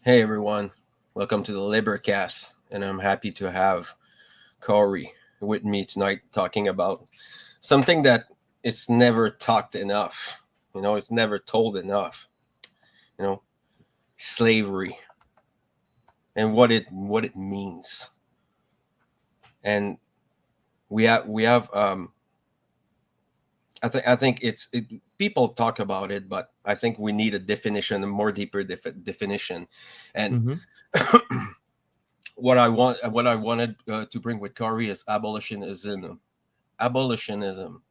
Hey everyone, welcome to the LIBERcast, and I'm happy to have Cory with me tonight talking about something that is never talked enough. It's never told enough. You know, slavery and what it means. And we have. I think people talk about it, but I think we need a definition, a more deeper definition. And Hmm. what I wanted to bring with Cory is abolitionism. Abolitionism.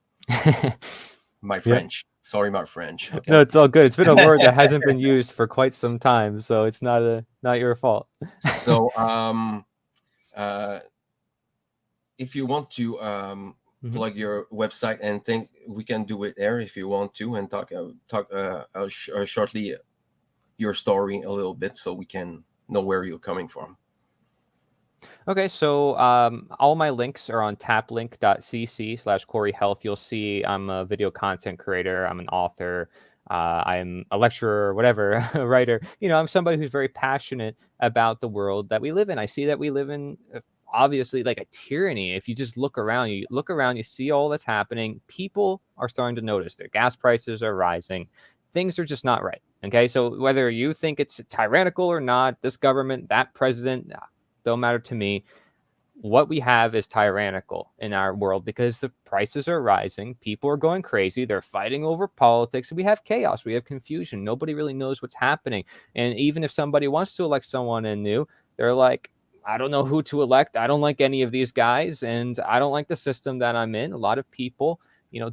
My Yeah. French. Sorry, my French. No, Okay. it's all good. It's been a word that hasn't been used for quite some time, so it's not your fault. so, uh, if you want to Hmm. plug your website and think we can do it there if you want to and talk shortly your story a little bit so we can know where you're coming from. Okay, so all my links are on taplink.cc/Cory Health. You'll see I'm a video content creator. I'm an author. I'm a lecturer, whatever, a writer. I'm somebody who's very passionate about the world that we live in. I see that we live in obviously like a tyranny. If you look around, you see all that's happening. People are starting to notice their gas prices are rising. Things are just not right. Okay, so whether you think it's tyrannical or not, this government, that president, don't matter to me. What we have is tyrannical in our world because the prices are rising. People are going crazy. They're fighting over politics. We have chaos. We have confusion. Nobody really knows what's happening. And even if somebody wants to elect someone new, they're like, I don't know who to elect. I don't like any of these guys. And I don't like the system that I'm in. A lot of people,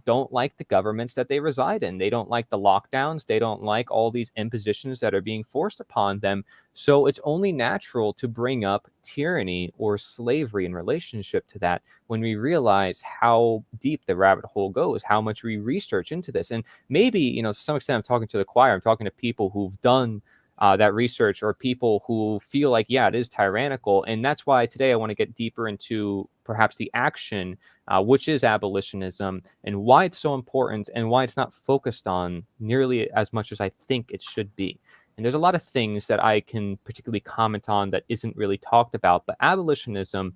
don't like the governments that they reside in. They don't like the lockdowns. They don't like all these impositions that are being forced upon them. So it's only natural to bring up tyranny or slavery in relationship to that when we realize how deep the rabbit hole goes, how much we research into this. And maybe, to some extent, I'm talking to the choir, I'm talking to people who've done that research or people who feel like, yeah, it is tyrannical. And that's why today I want to get deeper into perhaps the action, which is abolitionism, and why it's so important and why it's not focused on nearly as much as I think it should be. And there's a lot of things that I can particularly comment on that isn't really talked about. But abolitionism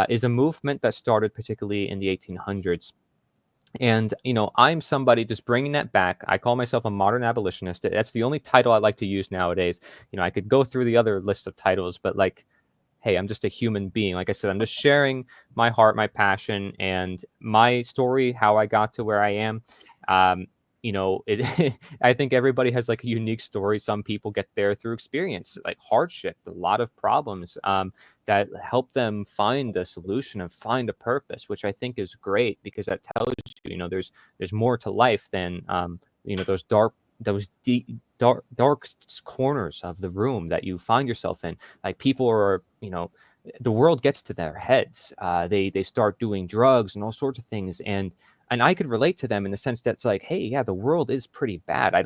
is a movement that started particularly in the 1800s. And, I'm somebody just bringing that back. I call myself a modern abolitionist. That's the only title I like to use nowadays. I could go through the other list of titles, but like, hey, I'm just a human being. Like I said, I'm just sharing my heart, my passion, and my story, how I got to where I am. It. I think everybody has like a unique story. Some people get there through experience, like hardship, a lot of problems that help them find a solution and find a purpose, which I think is great because that tells you, there's more to life than those dark corners of the room that you find yourself in. Like people are, the world gets to their heads. They start doing drugs and all sorts of things, and I could relate to them in the sense that it's like, hey, yeah, the world is pretty bad. I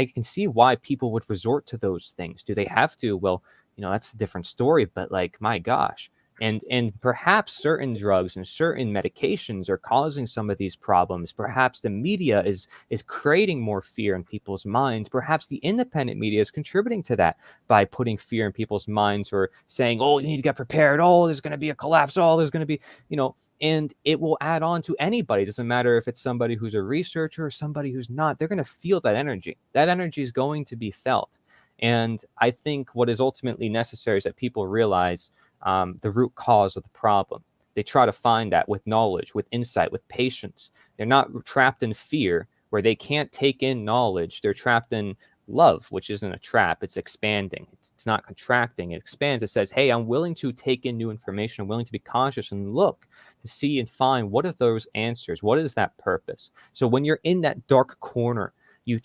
can see why people would resort to those things. Do they have to? Well, that's a different story. But like, my gosh. And perhaps certain drugs and certain medications are causing some of these problems. Perhaps the media is creating more fear in people's minds. Perhaps the independent media is contributing to that by putting fear in people's minds or saying, oh, you need to get prepared. Oh, there's going to be a collapse. Oh, there's going to be, and it will add on to anybody. It doesn't matter if it's somebody who's a researcher or somebody who's not. They're going to feel that energy. That energy is going to be felt. And I think what is ultimately necessary is that people realize the root cause of the problem. They try to find that with knowledge, with insight, with patience. They're not trapped in fear where they can't take in knowledge. They're trapped in love, which isn't a trap. It's expanding. It's not contracting. It expands. It says, hey, I'm willing to take in new information. I'm willing to be conscious and look to see and find what are those answers? What is that purpose? So when you're in that dark corner, you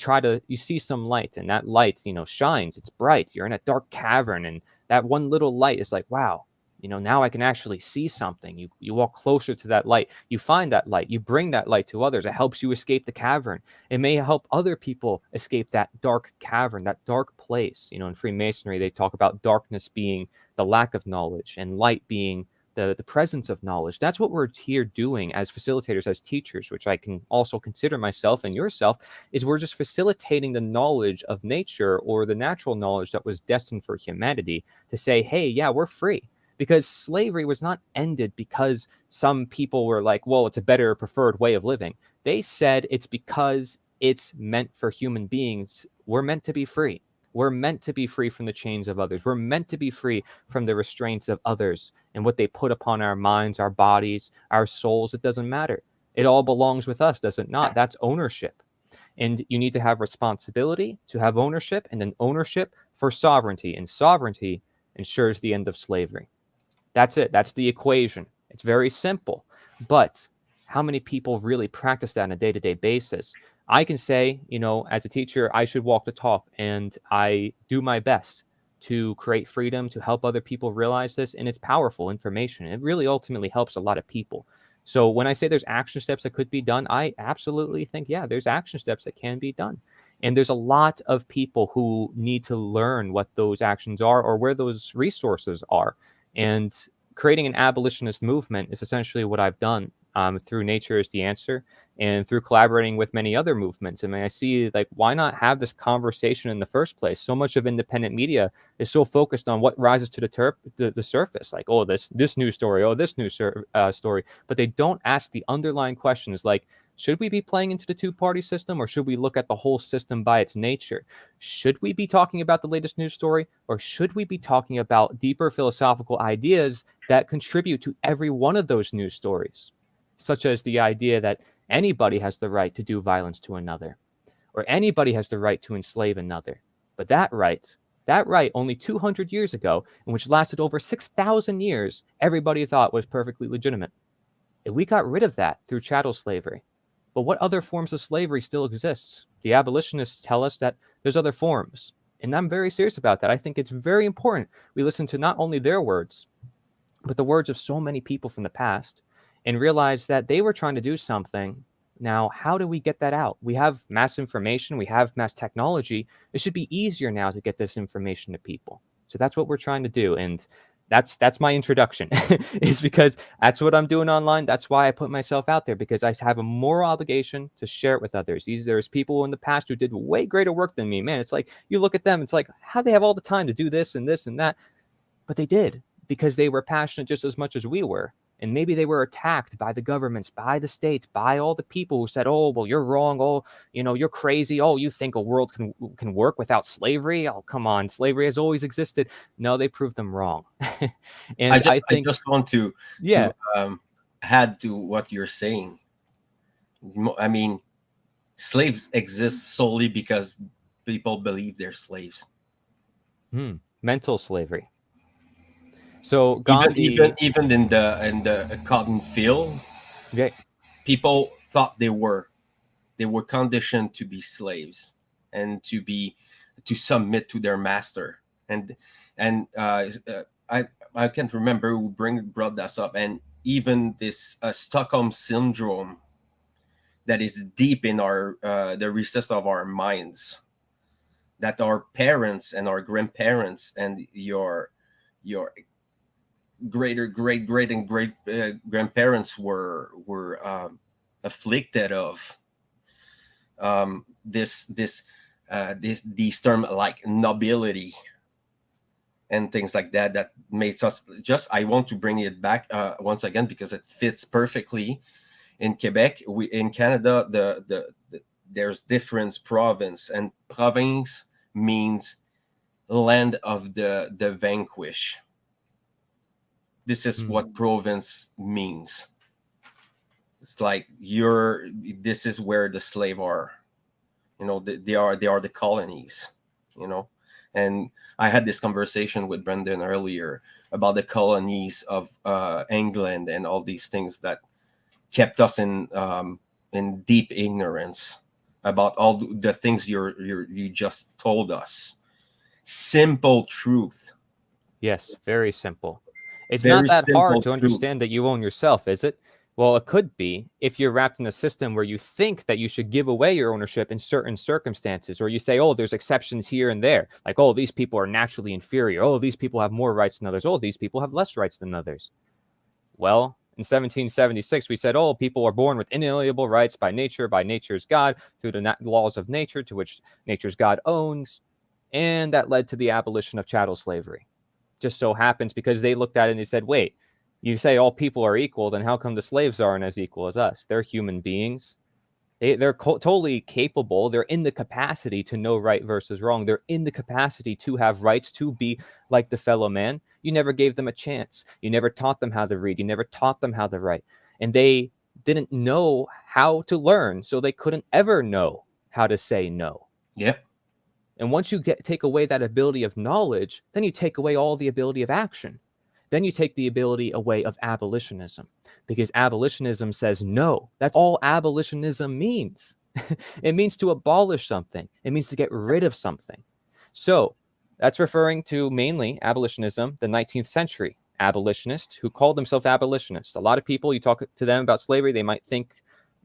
see some light, and that light, shines. It's bright. You're in a dark cavern, and that one little light is like, wow, now I can actually see something. You walk closer to that light. You find that light. You bring that light to others. It helps you escape the cavern. It may help other people escape that dark cavern, that dark place. In Freemasonry, they talk about darkness being the lack of knowledge and light being the presence of knowledge. That's what we're here doing as facilitators, as teachers, which I can also consider myself and yourself, is we're just facilitating the knowledge of nature, or the natural knowledge that was destined for humanity, to say, hey, yeah, we're free. Because slavery was not ended because some people were like, well, it's a better preferred way of living. They said it's because it's meant for human beings. We're meant to be free. We're meant to be free from the chains of others. We're meant to be free from the restraints of others and what they put upon our minds, our bodies, our souls. It doesn't matter. It all belongs with us, does it not? That's ownership. And you need to have responsibility to have ownership, and then ownership for sovereignty. And sovereignty ensures the end of slavery. That's it. That's the equation. It's very simple. But how many people really practice that on a day-to-day basis? I can say, as a teacher, I should walk the talk, and I do my best to create freedom, to help other people realize this. And it's powerful information. It really ultimately helps a lot of people. So when I say there's action steps that could be done, I absolutely think, yeah, there's action steps that can be done. And there's a lot of people who need to learn what those actions are, or where those resources are. And creating an abolitionist movement is essentially what I've done through Nature is the Answer, and through collaborating with many other movements. I mean, I see, like, why not have this conversation in the first place? So much of independent media is so focused on what rises to the surface, like, oh, this news story, oh, this news story, but they don't ask the underlying questions, like, should we be playing into the two-party system, or should we look at the whole system by its nature? Should we be talking about the latest news story, or should we be talking about deeper philosophical ideas that contribute to every one of those news stories, such as the idea that anybody has the right to do violence to another, or anybody has the right to enslave another? But that right only 200 years ago, and which lasted over 6,000 years, everybody thought was perfectly legitimate. And we got rid of that through chattel slavery. But what other forms of slavery still exists? The abolitionists tell us that there's other forms. And I'm very serious about that. I think it's very important we listen to not only their words, but the words of so many people from the past, and realize that they were trying to do something. Now, how do we get that out? We have mass information, we have mass technology. It should be easier now to get this information to people. So that's what we're trying to do. And that's my introduction, is because that's what I'm doing online. That's why I put myself out there, because I have a moral obligation to share it with others. There's people in the past who did way greater work than me. Man, it's like, you look at them, it's like, how they have all the time to do this and this and that? But they did, because they were passionate just as much as we were. And maybe they were attacked by the governments, by the states, by all the people who said, oh, well, you're wrong. Oh, you're crazy. Oh, you think a world can work without slavery? Oh, come on. Slavery has always existed. No, they proved them wrong. And I think, I just want to yeah, add to what you're saying. I mean, slaves exist solely because people believe they're slaves. Mental slavery. So Even Gandhi, even in the cotton field, yeah, people thought they were conditioned to be slaves and to submit to their master. And I can't remember who brought this up. And even this Stockholm syndrome that is deep in our the recess of our minds, that our parents and our grandparents and your great and great grandparents were afflicted of, these terms like nobility and things like that makes us just. I want to bring it back once again, because it fits perfectly in Quebec. In Canada, there's different province, and province means land of the vanquish. This is what province means. It's like this is where the slave are. They are the colonies. And I had this conversation with Brendan earlier about the colonies of England and all these things that kept us in deep ignorance about all the things you just told us. Simple truth. yes, very simple. It's not Very that hard simple to truth. understand that you own yourself, is it? Well, it could be if you're wrapped in a system where you think that you should give away your ownership in certain circumstances, or you say, oh, there's exceptions here and there. Like, oh, these people are naturally inferior. Oh, these people have more rights than others. Oh, these people have less rights than others. Well, in 1776, we said, oh, people are born with inalienable rights by nature, by nature's God, through the laws of nature, to which nature's God owns. And that led to the abolition of chattel slavery. Just so happens because they looked at it and they said, wait, you say all people are equal, then how come the slaves aren't as equal as us? They're human beings. They're totally capable. They're in the capacity to know right versus wrong. They're in the capacity to have rights, to be like the fellow man. You never gave them a chance. You never taught them how to read. You never taught them how to write. And they didn't know how to learn, so they couldn't ever know how to say no. Yep. And once you take away that ability of knowledge, then you take away all the ability of action. Then you take the ability away of abolitionism, because abolitionism says no. That's all abolitionism means. It means to abolish something. It means to get rid of something. So that's referring to mainly abolitionism, the 19th century abolitionists who called themselves abolitionists. A lot of people, you talk to them about slavery, they might think,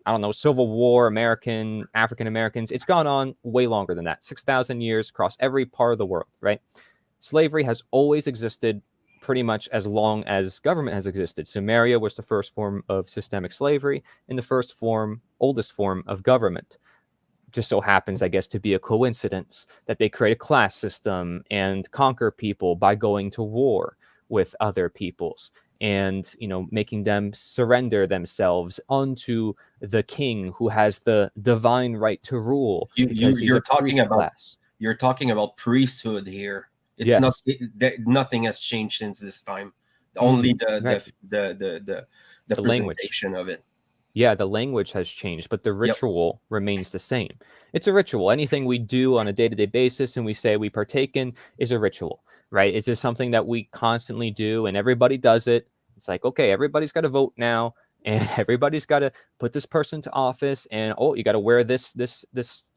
I don't know, Civil War, African Americans. It's gone on way longer than that, 6,000 years across every part of the world, right? Slavery has always existed pretty much as long as government has existed. Sumeria was the first form of systemic slavery and the first form, oldest form of government. Just so happens, I guess, to be a coincidence that they create a class system and conquer people by going to war with other peoples and, you know, making them surrender themselves unto the king who has the divine right to rule because he's a priest class. You're talking about priesthood here. It's not Yes. nothing has changed since this time. Only Right. the The language. presentation of it. Yeah, the language has changed, but the Yep. ritual remains the same. It's a ritual. Anything we do on a day-to-day basis and we say we partake in is a ritual, right? It's just something that we constantly do and everybody does it. It's like, okay, everybody's got to vote now and everybody's got to put this person to office and oh, you got to wear this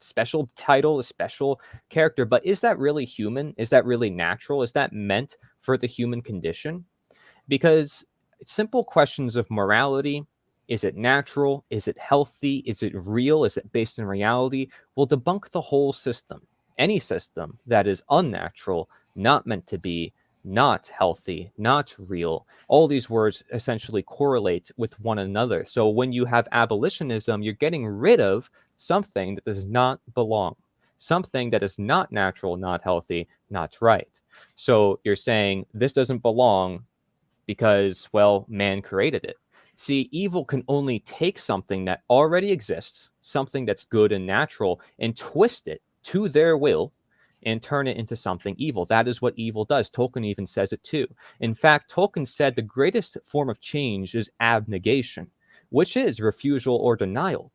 special title, a special character. But is that really human? Is that really natural? Is that meant for the human condition? Because simple questions of morality, is it natural? Is it healthy? Is it real? Is it based in reality? Will debunk the whole system. Any system that is unnatural, not meant to be, not healthy, not real. All these words essentially correlate with one another. So when you have abolitionism, you're getting rid of something that does not belong, something that is not natural, not healthy, not right. So you're saying this doesn't belong because, well, man created it. See, evil can only take something that already exists, something that's good and natural, and twist it to their will and turn it into something evil. That is what evil does. Tolkien even says it too. In fact, Tolkien said the greatest form of change is abnegation, which is refusal or denial.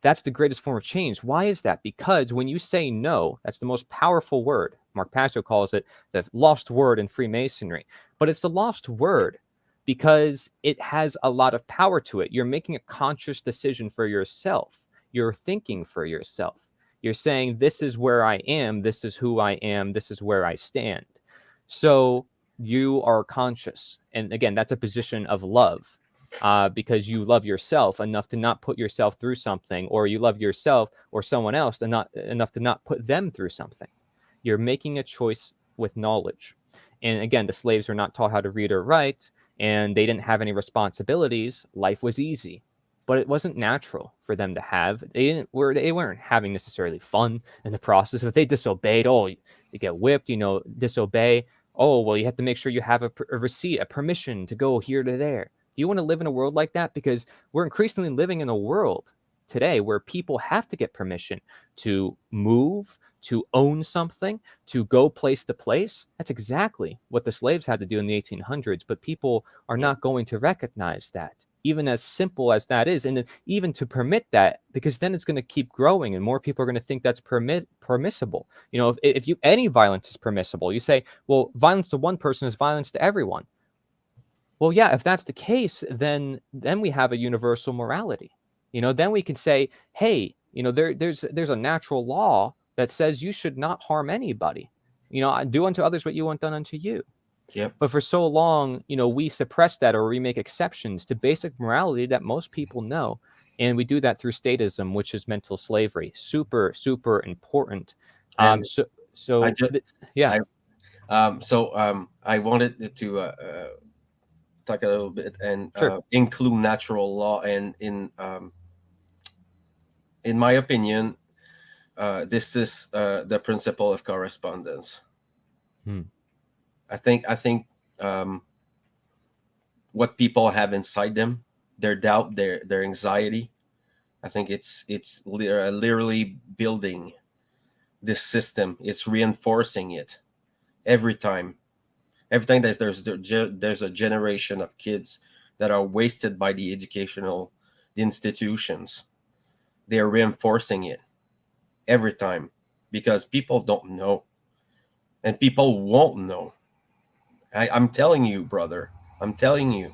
That's the greatest form of change. Why is that? Because when you say no, that's the most powerful word. Mark Pastor calls it the lost word in Freemasonry. But it's the lost word because it has a lot of power to it. You're making a conscious decision for yourself. You're thinking for yourself. You're saying, this is where I am. This is who I am. This is where I stand. So you are conscious. And again, that's a position of love. Because you love yourself enough to not put yourself through something, or you love yourself or someone else and not enough to not put them through something. You're making a choice with knowledge. And again, the slaves were not taught how to read or write, and they didn't have any responsibilities. Life was easy, but it wasn't natural for them to have. They weren't having necessarily fun in the process. If they disobeyed, oh, you get whipped, disobey. Oh, well, you have to make sure you have a receipt, a permission to go here to there. Do you want to live in a world like that? Because we're increasingly living in a world today where people have to get permission to move, to own something, to go place to place. That's exactly what the slaves had to do in the 1800s, but people are Yep. not going to recognize that, even as simple as that is. And then even to permit that, because then it's going to keep growing and more people are going to think that's permissible. If any violence is permissible, you say, well, violence to one person is violence to everyone. Well, yeah, if that's the case, then we have a universal morality. Then we can say, hey, there's a natural law that says you should not harm anybody. Do unto others what you want done unto you. Yep. But for so long, we suppress that, or we make exceptions to basic morality that most people know. And we do that through statism, which is mental slavery. Super, super important. And So, I so just yeah. I I wanted to talk a little bit and Sure. include natural law. And in my opinion, this is the principle of correspondence. Hmm. I think um, what people have inside them, their doubt, their anxiety. I think it's literally building this system. It's reinforcing it every time. Every time there's a generation of kids that are wasted by the educational institutions. They're reinforcing it every time because people don't know and people won't know. I'm telling you, brother. I'm telling you.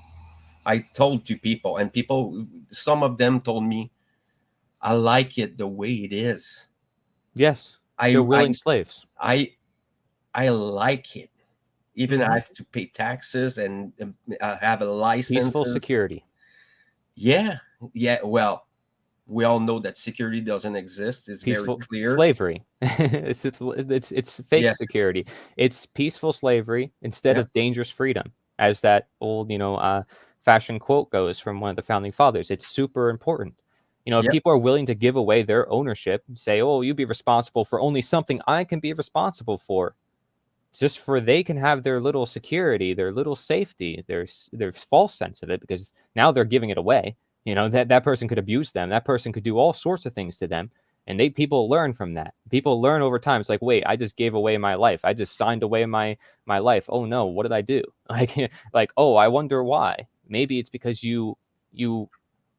I told to people, and people, some of them told me, I like it the way it is. Yes, I they're I willing slaves. I I like it. Even I Hmm. have to pay taxes and have a Peaceful licenses. security. Yeah, yeah. Well, we all know that security doesn't exist. It's very Peaceful clear. slavery. It's fake Yeah, security. It's peaceful slavery instead yeah, of dangerous freedom, as that old fashion quote goes from one of the founding fathers. It's super important. If yeah, people are willing to give away their ownership, say, "Oh, you be responsible for only something I can be responsible for," just for they can have their little security, their little safety, their false sense of it, because now they're giving it away. That person could abuse them. That person could do all sorts of things to them, and people learn from that. People learn over time. It's like, wait, I just gave away my life. I just signed away my life. Oh no, what did I do? Like, oh, I wonder why. Maybe it's because you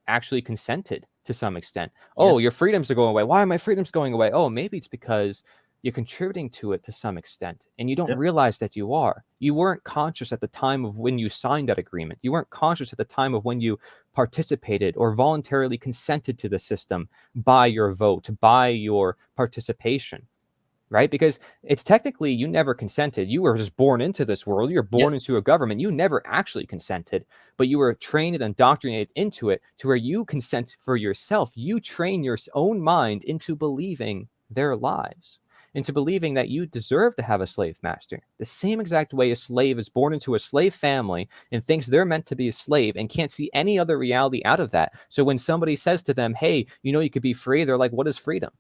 actually consented to some extent. yeah, Oh, your freedoms are going away. Why are my freedoms going away? Oh, maybe it's because you're contributing to it to some extent and you don't yeah, realize that you are. You weren't conscious at the time of when you signed that agreement. You weren't conscious at the time of when you participated or voluntarily consented to the system by your vote, by your participation, right? Because it's technically you never consented. You were just born into this world. You're yeah, born into a government. You never actually consented, but you were trained and indoctrinated into it to where you consent for yourself. You train your own mind into believing their lies, into believing that you deserve to have a slave master. The same exact way a slave is born into a slave family and thinks they're meant to be a slave and can't see any other reality out of that. So when somebody says to them, hey, you could be free, they're like, what is freedom?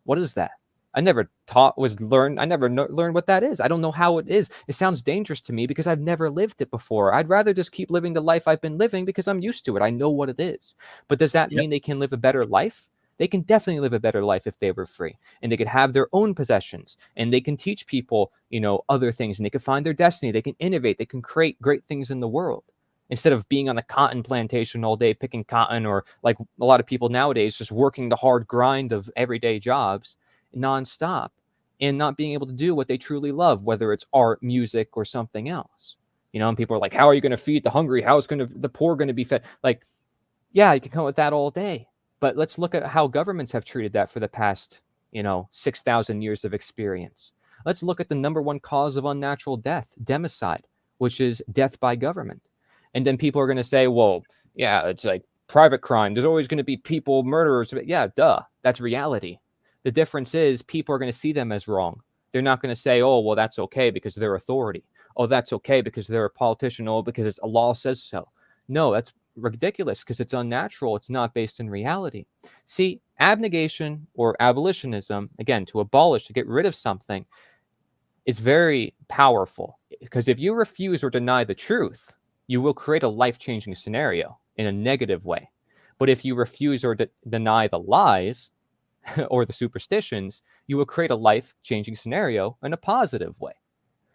What is that? I never learned what that is. I don't know how it is. It sounds dangerous to me because I've never lived it before. I'd rather just keep living the life I've been living because I'm used to it. I know what it is. But does that yeah, mean they can live a better life? They can definitely live a better life if they were free and they could have their own possessions and they can teach people, other things and they can find their destiny. They can innovate. They can create great things in the world instead of being on the cotton plantation all day picking cotton, or like a lot of people nowadays just working the hard grind of everyday jobs nonstop and not being able to do what they truly love, whether it's art, music, or something else. And people are like, how are you going to feed the hungry? How is the poor going to be fed? Like, yeah, you can come up with that all day. But let's look at how governments have treated that for the past, 6,000 years of experience. Let's look at the number one cause of unnatural death, democide, which is death by government. And then people are going to say, well, yeah, it's like private crime. There's always going to be people, murderers. Yeah, duh. That's reality. The difference is people are going to see them as wrong. They're not going to say, oh, well, that's okay because they're authority. Oh, that's okay because they're a politician. Oh, because a law says so. No, that's ridiculous because it's unnatural. It's not based in reality. See, abnegation or abolitionism, again, to abolish, to get rid of something, is very powerful because if you refuse or deny the truth, you will create a life changing scenario in a negative way. But if you refuse or deny the lies, or the superstitions, you will create a life changing scenario in a positive way.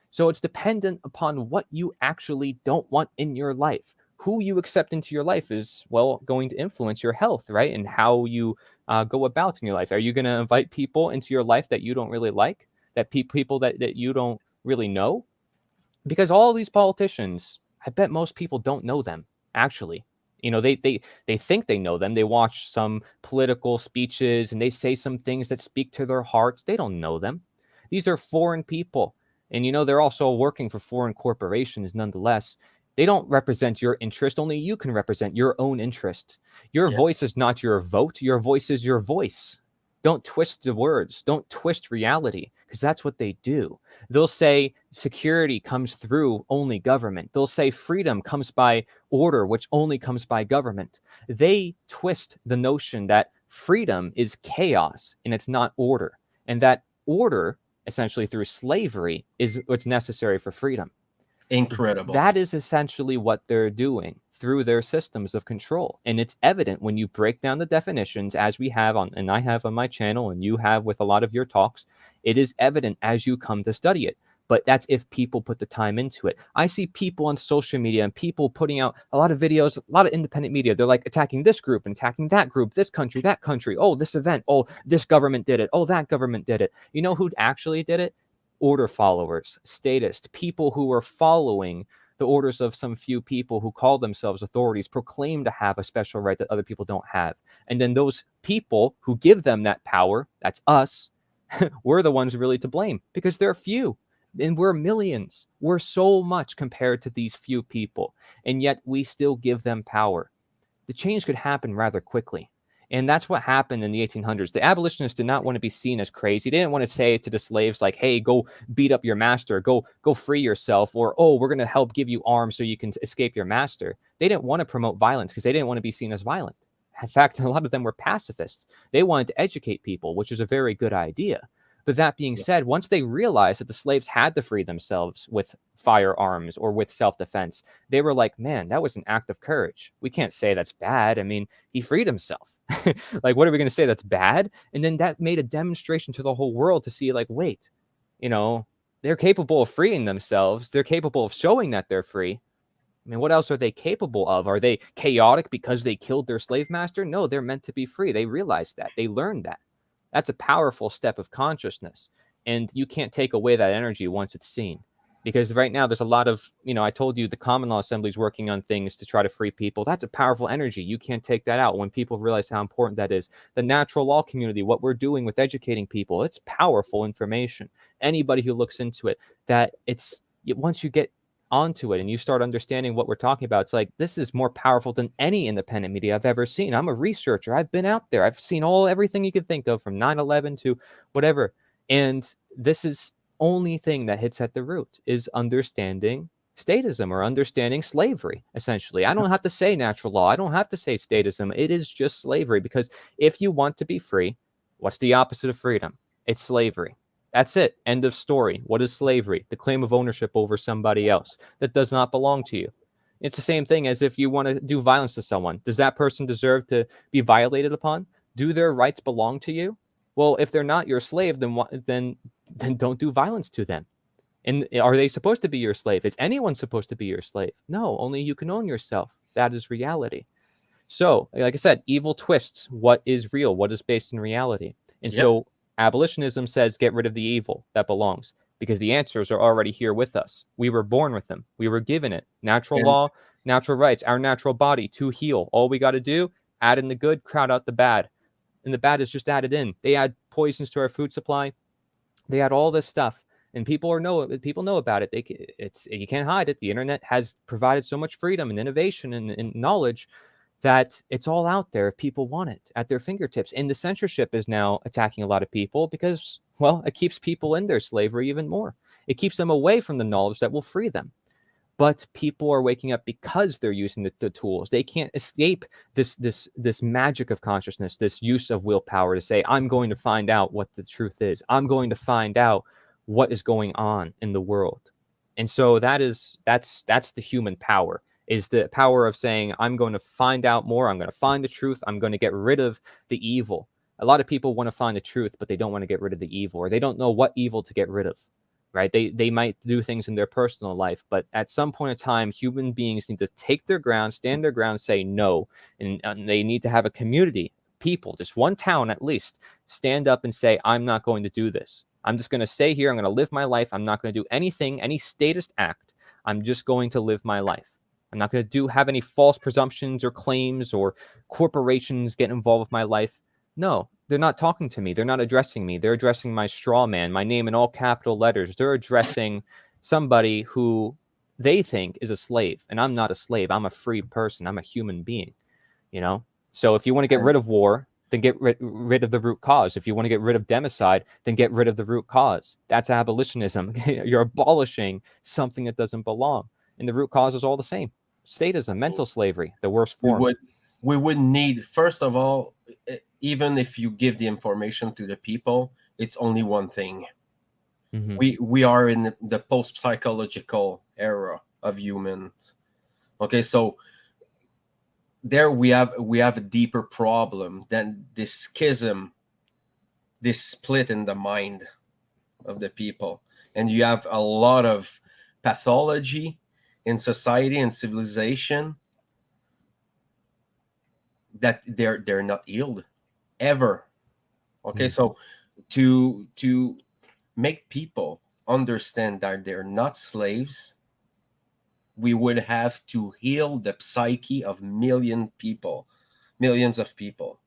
So it's dependent upon what you actually don't want in your life. Who you accept into your life is, well, going to influence your health, right? And how you go about in your life. Are you going to invite people into your life that you don't really like, that people that you don't really know? Because all these politicians, I bet most people don't know them actually. They think they know them. They watch some political speeches and they say some things that speak to their hearts. They don't know them. These are foreign people. And they're also working for foreign corporations nonetheless. They don't represent your interest. Only you can represent your own interest. Your yeah, voice is not your vote. Your voice is your voice. Don't twist the words. Don't twist reality, because that's what they do. They'll say security comes through only government. They'll say freedom comes by order, which only comes by government. They twist the notion that freedom is chaos and it's not order, and that order, essentially through slavery, is what's necessary for freedom. Incredible. That is essentially what they're doing through their systems of control. And it's evident when you break down the definitions, as we have on, and I have on my channel, and you have with a lot of your talks. It is evident as you come to study it. But that's if people put the time into it. I see people on social media and people putting out a lot of videos, a lot of independent media. They're like attacking this group and attacking that group, this country, that country. Oh, this event. Oh, this government did it. Oh, that government did it. You know who actually did it? Order followers, statists, people who are following the orders of some few people who call themselves authorities, proclaim to have a special right that other people don't have. And then those people who give them that power, that's us, we're the ones really to blame, because they're few and we're millions. We're so much compared to these few people, and yet we still give them power. The change could happen rather quickly. And that's what happened in the 1800s. The abolitionists did not want to be seen as crazy. They didn't want to say to the slaves, like, hey, go beat up your master, go free yourself, or, oh, we're going to help give you arms so you can escape your master. They didn't want to promote violence because they didn't want to be seen as violent. In fact, a lot of them were pacifists. They wanted to educate people, which is a very good idea. But that being said, once they realized that the slaves had to free themselves with firearms or with self-defense, they were like, man, that was an act of courage. We can't say that's bad. I mean, he freed himself. Like, what are we going to say that's bad? And then that made a demonstration to the whole world to see, like, wait, they're capable of freeing themselves. They're capable of showing that they're free. I mean, what else are they capable of? Are they chaotic because they killed their slave master? No, they're meant to be free. They realized that. They learned that. That's a powerful step of consciousness. And you can't take away that energy once it's seen. Because right now there's a lot of, I told you the Common Law Assembly is working on things to try to free people. That's a powerful energy. You can't take that out when people realize how important that is. The natural law community, what we're doing with educating people, it's powerful information. Anybody who looks into it, once you get onto it and you start understanding what we're talking about, it's like, this is more powerful than any independent media I've ever seen. I'm a researcher. I've been out there. I've seen everything you could think of, from 9/11 to whatever. And this is only thing that hits at the root is understanding statism, or understanding slavery. Essentially, I don't have to say natural law. I don't have to say statism. It is just slavery, because if you want to be free, what's the opposite of freedom? It's slavery. That's it. End of story. What is slavery? The claim of ownership over somebody else that does not belong to you. It's the same thing as if you want to do violence to someone. Does that person deserve to be violated upon? Do their rights belong to you? Well, if they're not your slave, then don't do violence to them. And are they supposed to be your slave? Is anyone supposed to be your slave? No, only you can own yourself. That is reality. So, like I said, evil twists what is real, what is based in reality. And so abolitionism says get rid of the evil that belongs, because the answers are already here with us. We were born with them. We were given it. Natural law, natural rights, our natural body to heal. All we got to do, add in the good, crowd out the bad. And the bad is just added in. They add poisons to our food supply. They add all this stuff. And people know about it. You can't hide it. The internet has provided so much freedom and innovation and knowledge that it's all out there if people want it at their fingertips. And the censorship is now attacking a lot of people because, well, it keeps people in their slavery even more. It keeps them away from the knowledge that will free them. But people are waking up because they're using the tools. They can't escape this magic of consciousness, this use of willpower to say, I'm going to find out what the truth is. I'm going to find out what is going on in the world. And so that's the human power, is the power of saying, I'm going to find out more. I'm going to find the truth. I'm going to get rid of the evil. A lot of people want to find the truth, but they don't want to get rid of the evil, or they don't know what evil to get rid of. Right? They might do things in their personal life, but at some point in time, human beings need to take their ground, stand their ground, say no. And they need to have a community, people, just one town at least, stand up and say, I'm not going to do this. I'm just going to stay here. I'm going to live my life. I'm not going to do anything, any statist act. I'm just going to live my life. I'm not going to have any false presumptions or claims or corporations get involved with my life. No, they're not talking to me. They're not addressing me. They're addressing my straw man, my name in all capital letters. They're addressing somebody who they think is a slave. And I'm not a slave. I'm a free person. I'm a human being, So if you want to get rid of war, then get rid of the root cause. If you want to get rid of democide, then get rid of the root cause. That's abolitionism. You're abolishing something that doesn't belong. And the root cause is all the same. Statism, mental slavery, the worst we form. would we would need, first of all, even if you give the information to the people, it's only one thing. Mm-hmm. We are in the post psychological era of humans. Okay, so there we have a deeper problem than this schism, this split in the mind of the people, and you have a lot of pathology in society and civilization that they're not healed ever. Okay, so to make people understand that they're not slaves, we would have to heal the psyche of millions of people.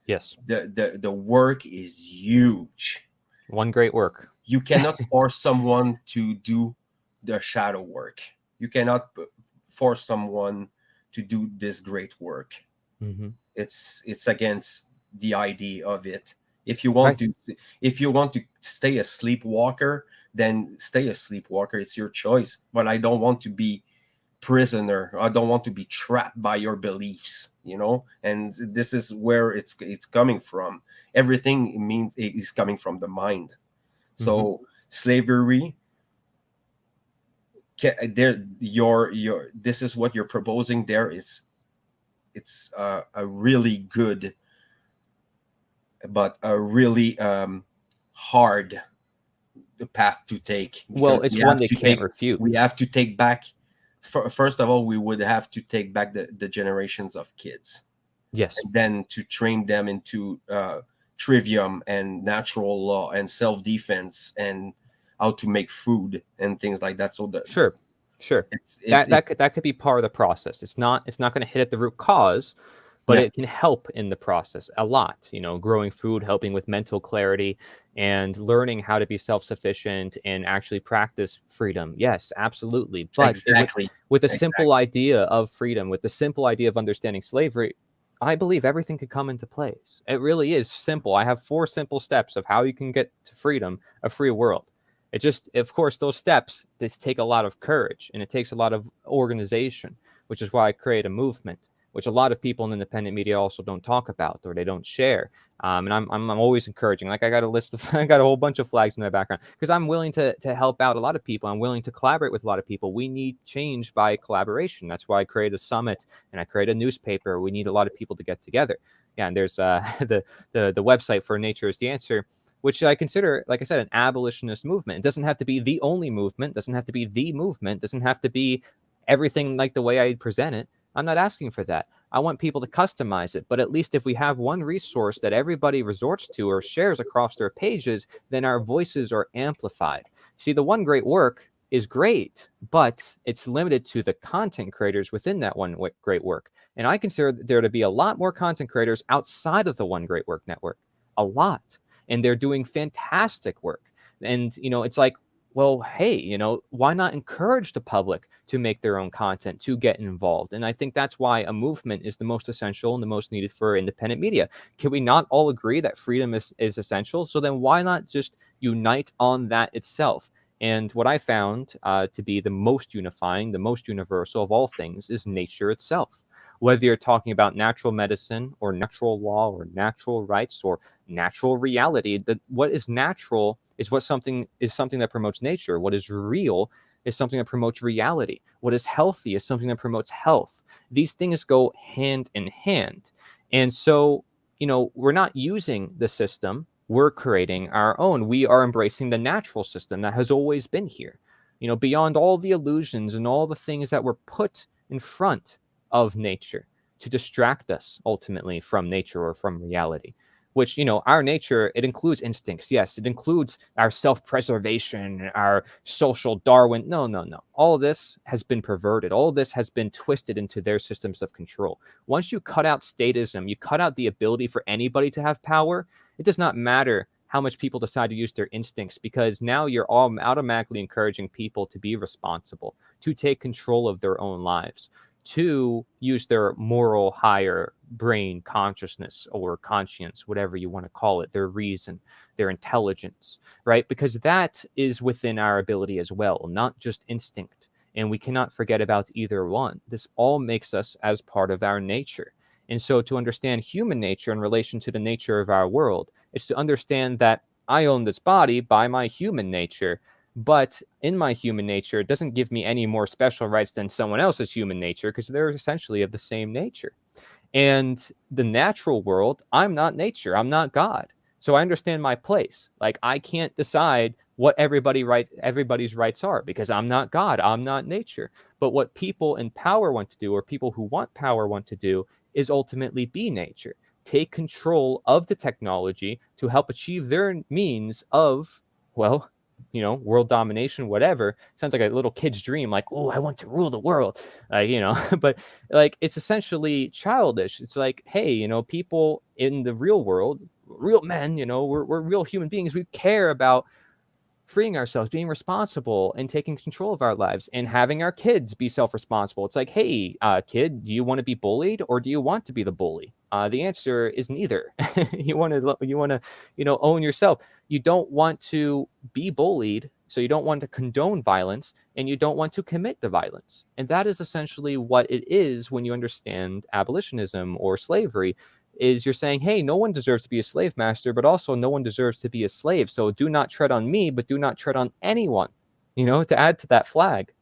Yes. The work is huge. One great work. You cannot force someone to do the shadow work. You cannot force someone to do this great work. Mm-hmm. It's against the idea of it. If you want Right. to stay a sleepwalker, then stay a sleepwalker. It's your choice. But I don't want to be prisoner. I don't want to be trapped by your beliefs, and this is where it's coming from. Everything means it is coming from the mind. So slavery, there, your this is what you're proposing. There is, it's a really good, but a really hard path to take, Well, because it's one they can't refute. we have to take back. First of all, we would have to take back the generations of kids, Yes. and then to train them into trivium and natural law and self-defense and how to make food and things like that. So Sure. That could be part of the process. It's not going to hit at the root cause, but yeah, it can help in the process a lot. Growing food, helping with mental clarity, and learning how to be self-sufficient and actually practice freedom. Yes, absolutely. But exactly. with a Exactly. simple idea of freedom, with the simple idea of understanding slavery, I believe everything could come into place. It really is simple. I have 4 simple steps of how you can get to freedom, a free world. It just, of course, those steps, this take a lot of courage and it takes a lot of organization, which is why I create a movement, which a lot of people in independent media also don't talk about or they don't share. And I'm always encouraging. Like I got a list of, I got a whole bunch of flags in my background because I'm willing to help out a lot of people. I'm willing to collaborate with a lot of people. We need change by collaboration. That's why I created a summit and I created a newspaper. We need a lot of people to get together. Yeah, and there's the website for Nature is the Answer, which I consider, like I said, an abolitionist movement. It doesn't have to be the only movement, doesn't have to be the movement, doesn't have to be everything like the way I present it. I'm not asking for that. I want people to customize it. But at least if we have one resource that everybody resorts to or shares across their pages, then our voices are amplified. See, the one great work is great, but it's limited to the content creators within that one great work. And I consider there to be a lot more content creators outside of the One Great Work Network. A lot. And they're doing fantastic work. And, it's like, well, hey, why not encourage the public to make their own content, to get involved? And I think that's why a movement is the most essential and the most needed for independent media. Can we not all agree that freedom is essential? So then why not just unite on that itself? And what I found to be the most unifying, the most universal of all things is nature itself. Whether you're talking about natural medicine or natural law or natural rights or natural reality, what is natural is something that promotes nature. What is real is something that promotes reality. What is healthy is something that promotes health. These things go hand in hand. And so, we're not using the system, we're creating our own. We are embracing the natural system that has always been here. Beyond all the illusions and all the things that were put in front of nature to distract us ultimately from nature or from reality, which, our nature, it includes instincts. Yes, it includes our self-preservation, our social Darwin. No, no, no. All of this has been perverted. All of this has been twisted into their systems of control. Once you cut out statism, you cut out the ability for anybody to have power. It does not matter how much people decide to use their instincts, because now you're all automatically encouraging people to be responsible, to take control of their own lives, to use their moral higher brain, consciousness, or conscience, whatever you want to call it, their reason, their intelligence, right? Because that is within our ability as well, not just instinct. And we cannot forget about either one. This all makes us as part of our nature. And so to understand human nature in relation to the nature of our world is to understand that I own this body by my human nature, but in my human nature, it doesn't give me any more special rights than someone else's human nature because they're essentially of the same nature. And the natural world, I'm not nature, I'm not God. So I understand my place. Like I can't decide what everybody's rights are because I'm not God, I'm not nature. But what people in power want to do, or people who want power want to do, is ultimately be nature. Take control of the technology to help achieve their means of, well, world domination, whatever. Sounds like a little kid's dream, like, oh, I want to rule the world, but like it's essentially childish. It's like, hey, people in the real world, real men, we're real human beings. We care about freeing ourselves, being responsible, and taking control of our lives, and having our kids be self-responsible. It's like, hey, kid, do you want to be bullied or do you want to be the bully? The answer is neither. You want to, own yourself. You don't want to be bullied, so you don't want to condone violence, and you don't want to commit the violence. And that is essentially what it is when you understand abolitionism or slavery. Is you're saying, hey, no one deserves to be a slave master, but also no one deserves to be a slave. So do not tread on me, but do not tread on anyone, to add to that flag.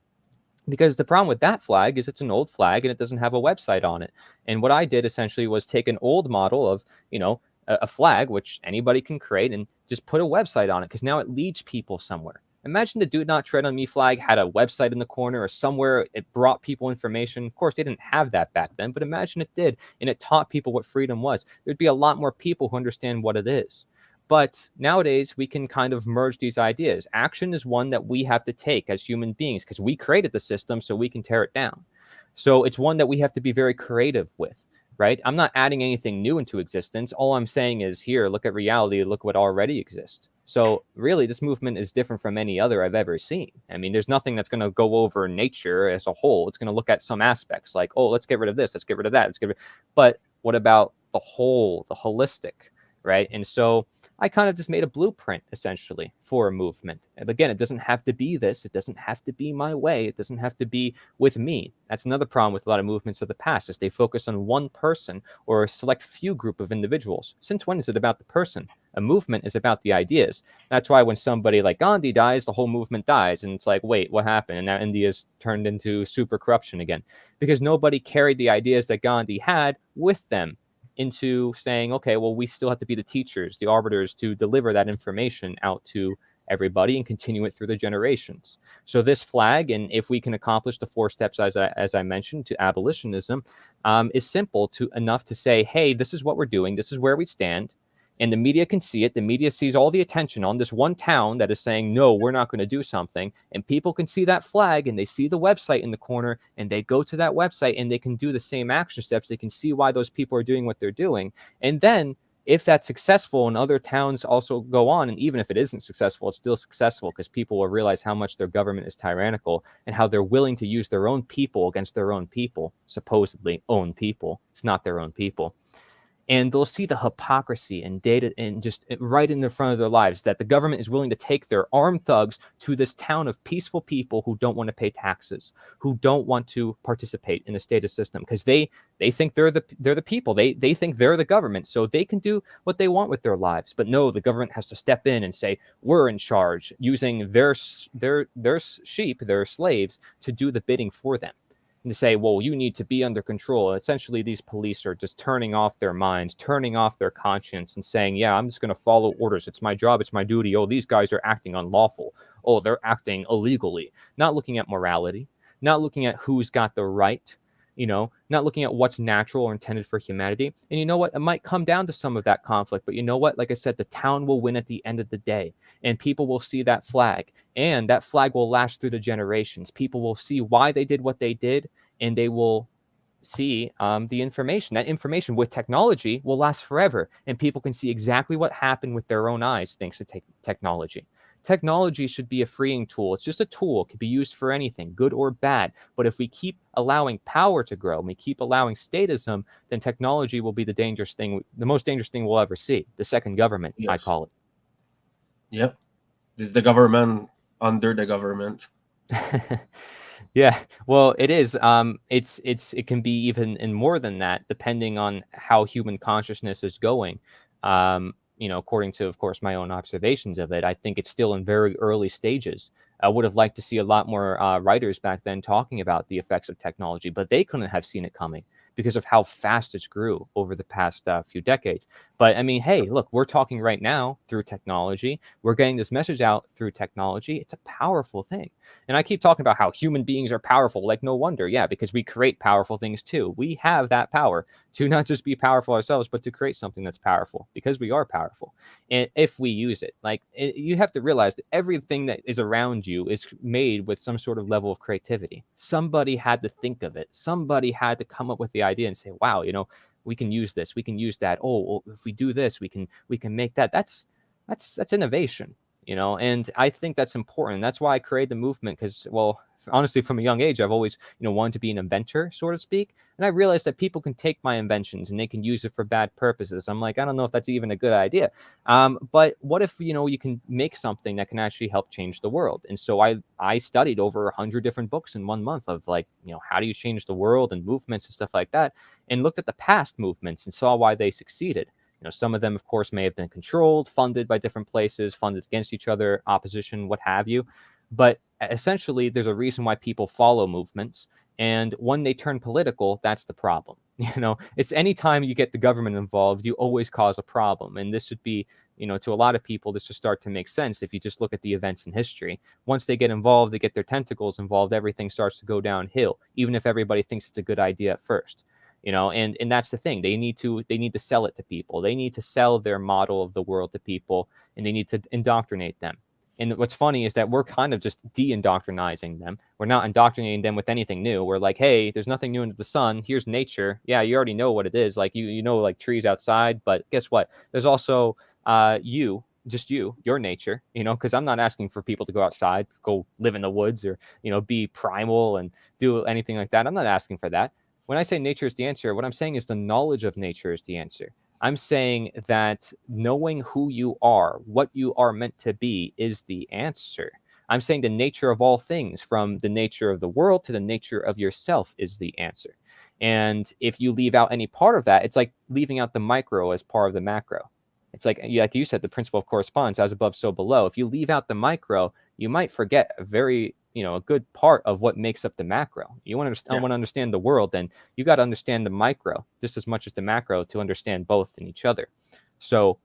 Because the problem with that flag is it's an old flag and it doesn't have a website on it. And what I did essentially was take an old model of, a flag, which anybody can create, and just put a website on it because now it leads people somewhere. Imagine the Do Not Tread on Me flag had a website in the corner or somewhere it brought people information. Of course, they didn't have that back then, but imagine it did, and it taught people what freedom was. There'd be a lot more people who understand what it is. But nowadays, we can kind of merge these ideas. Action is one that we have to take as human beings because we created the system so we can tear it down. So it's one that we have to be very creative with, right? I'm not adding anything new into existence. All I'm saying is, here, look at reality, look what already exists. So really, this movement is different from any other I've ever seen. I mean, there's nothing that's going to go over nature as a whole. It's going to look at some aspects like, oh, let's get rid of this, let's get rid of that, but what about the whole, the holistic, right? And so I kind of just made a blueprint essentially for a movement. And again, it doesn't have to be this. It doesn't have to be my way. It doesn't have to be with me. That's another problem with a lot of movements of the past is they focus on one person or a select few group of individuals. Since when is it about the person? A movement is about the ideas. That's why when somebody like Gandhi dies, the whole movement dies. And it's like, wait, what happened? And now India's turned into super corruption again because nobody carried the ideas that Gandhi had with them into saying, okay, well, we still have to be the teachers, the arbiters to deliver that information out to everybody and continue it through the generations. So this flag, and if we can accomplish the 4 steps as I mentioned to abolitionism, is simple enough to say, hey, this is what we're doing. This is where we stand. And the media can see it. The media sees all the attention on this one town that is saying, no, we're not going to do something. And people can see that flag and they see the website in the corner and they go to that website and they can do the same action steps. They can see why those people are doing what they're doing. And then if that's successful and other towns also go on, and even if it isn't successful, it's still successful because people will realize how much their government is tyrannical and how they're willing to use their own people against their own people, supposedly own people. It's not their own people. And they'll see the hypocrisy and data and just right in the front of their lives that the government is willing to take their armed thugs to this town of peaceful people who don't want to pay taxes, who don't want to participate in a status system because they think they're the people. They think they're the government, so they can do what they want with their lives. But no, the government has to step in and say we're in charge, using their sheep, their slaves, to do the bidding for them. To say, well, you need to be under control. Essentially, these police are just turning off their minds, turning off their conscience and saying, yeah, I'm just going to follow orders. It's my job. It's my duty. Oh, these guys are acting unlawful. Oh, they're acting illegally. Not looking at morality, not looking at who's got the right, not looking at what's natural or intended for humanity. And you know what? It might come down to some of that conflict, but you know what? Like I said, the town will win at the end of the day, and people will see that flag, and that flag will last through the generations. People will see why they did what they did, and they will see the information. That information with technology will last forever, and people can see exactly what happened with their own eyes thanks to technology. Technology should be a freeing tool. It's just a tool. It could be used for anything, good or bad. But if we keep allowing power to grow, and we keep allowing statism, then technology will be the most dangerous thing we'll ever see. The second government, I Yes. call it. Yep. This is the government under the government. Yeah, well, it is. It can be even in more than that, depending on how human consciousness is going. According to, of course, my own observations of it, I think it's still in very early stages. I would have liked to see a lot more writers back then talking about the effects of technology, but they couldn't have seen it coming because of how fast it's grew over the past few decades. But I mean, hey, look, we're talking right now through technology. We're getting this message out through technology. It's a powerful thing. And I keep talking about how human beings are powerful. Like, no wonder. Yeah, because we create powerful things too. We have that power to not just be powerful ourselves, but to create something that's powerful because we are powerful. And if we use it, you have to realize that everything that is around you is made with some sort of level of creativity. Somebody had to think of it. Somebody had to come up with the idea and say, wow, we can use this. We can use that. Oh, well, if we do this, we can make that. That's innovation. And I think that's important. That's why I created the movement, because, well, honestly, from a young age, I've always wanted to be an inventor, so to speak. And I realized that people can take my inventions and they can use it for bad purposes. I'm like, I don't know if that's even a good idea. But what if you can make something that can actually help change the world? And so I studied over 100 different books in 1 month of, like, how do you change the world and movements and stuff like that, and looked at the past movements and saw why they succeeded. Some of them, of course, may have been controlled, funded by different places, funded against each other, opposition, what have you. But essentially, there's a reason why people follow movements. And when they turn political, that's the problem. It's anytime you get the government involved, you always cause a problem. And this would be, to a lot of people, this would start to make sense if you just look at the events in history. Once they get involved, they get their tentacles involved, everything starts to go downhill, even if everybody thinks it's a good idea at first. And that's the thing. They need to sell it to people. They need to sell their model of the world to people, and they need to indoctrinate them. And what's funny is that we're kind of just de-indoctrinizing them. We're not indoctrinating them with anything new. We're like, hey, there's nothing new under the sun. Here's nature. Yeah, you already know what it is. Like, like trees outside, but guess what? There's also your nature, because I'm not asking for people to go outside, go live in the woods, or, be primal and do anything like that. I'm not asking for that. When I say nature is the answer, what I'm saying is the knowledge of nature is the answer. I'm saying that knowing who you are, what you are meant to be, is the answer. I'm saying the nature of all things, from the nature of the world to the nature of yourself, is the answer. And if you leave out any part of that, it's like leaving out the micro as part of the macro. It's like you said, the principle of correspondence, as above, so below. If you leave out the micro, you might forget a good part of what makes up the macro. You want to understand the world, then you got to understand the micro just as much as the macro to understand both in each other. So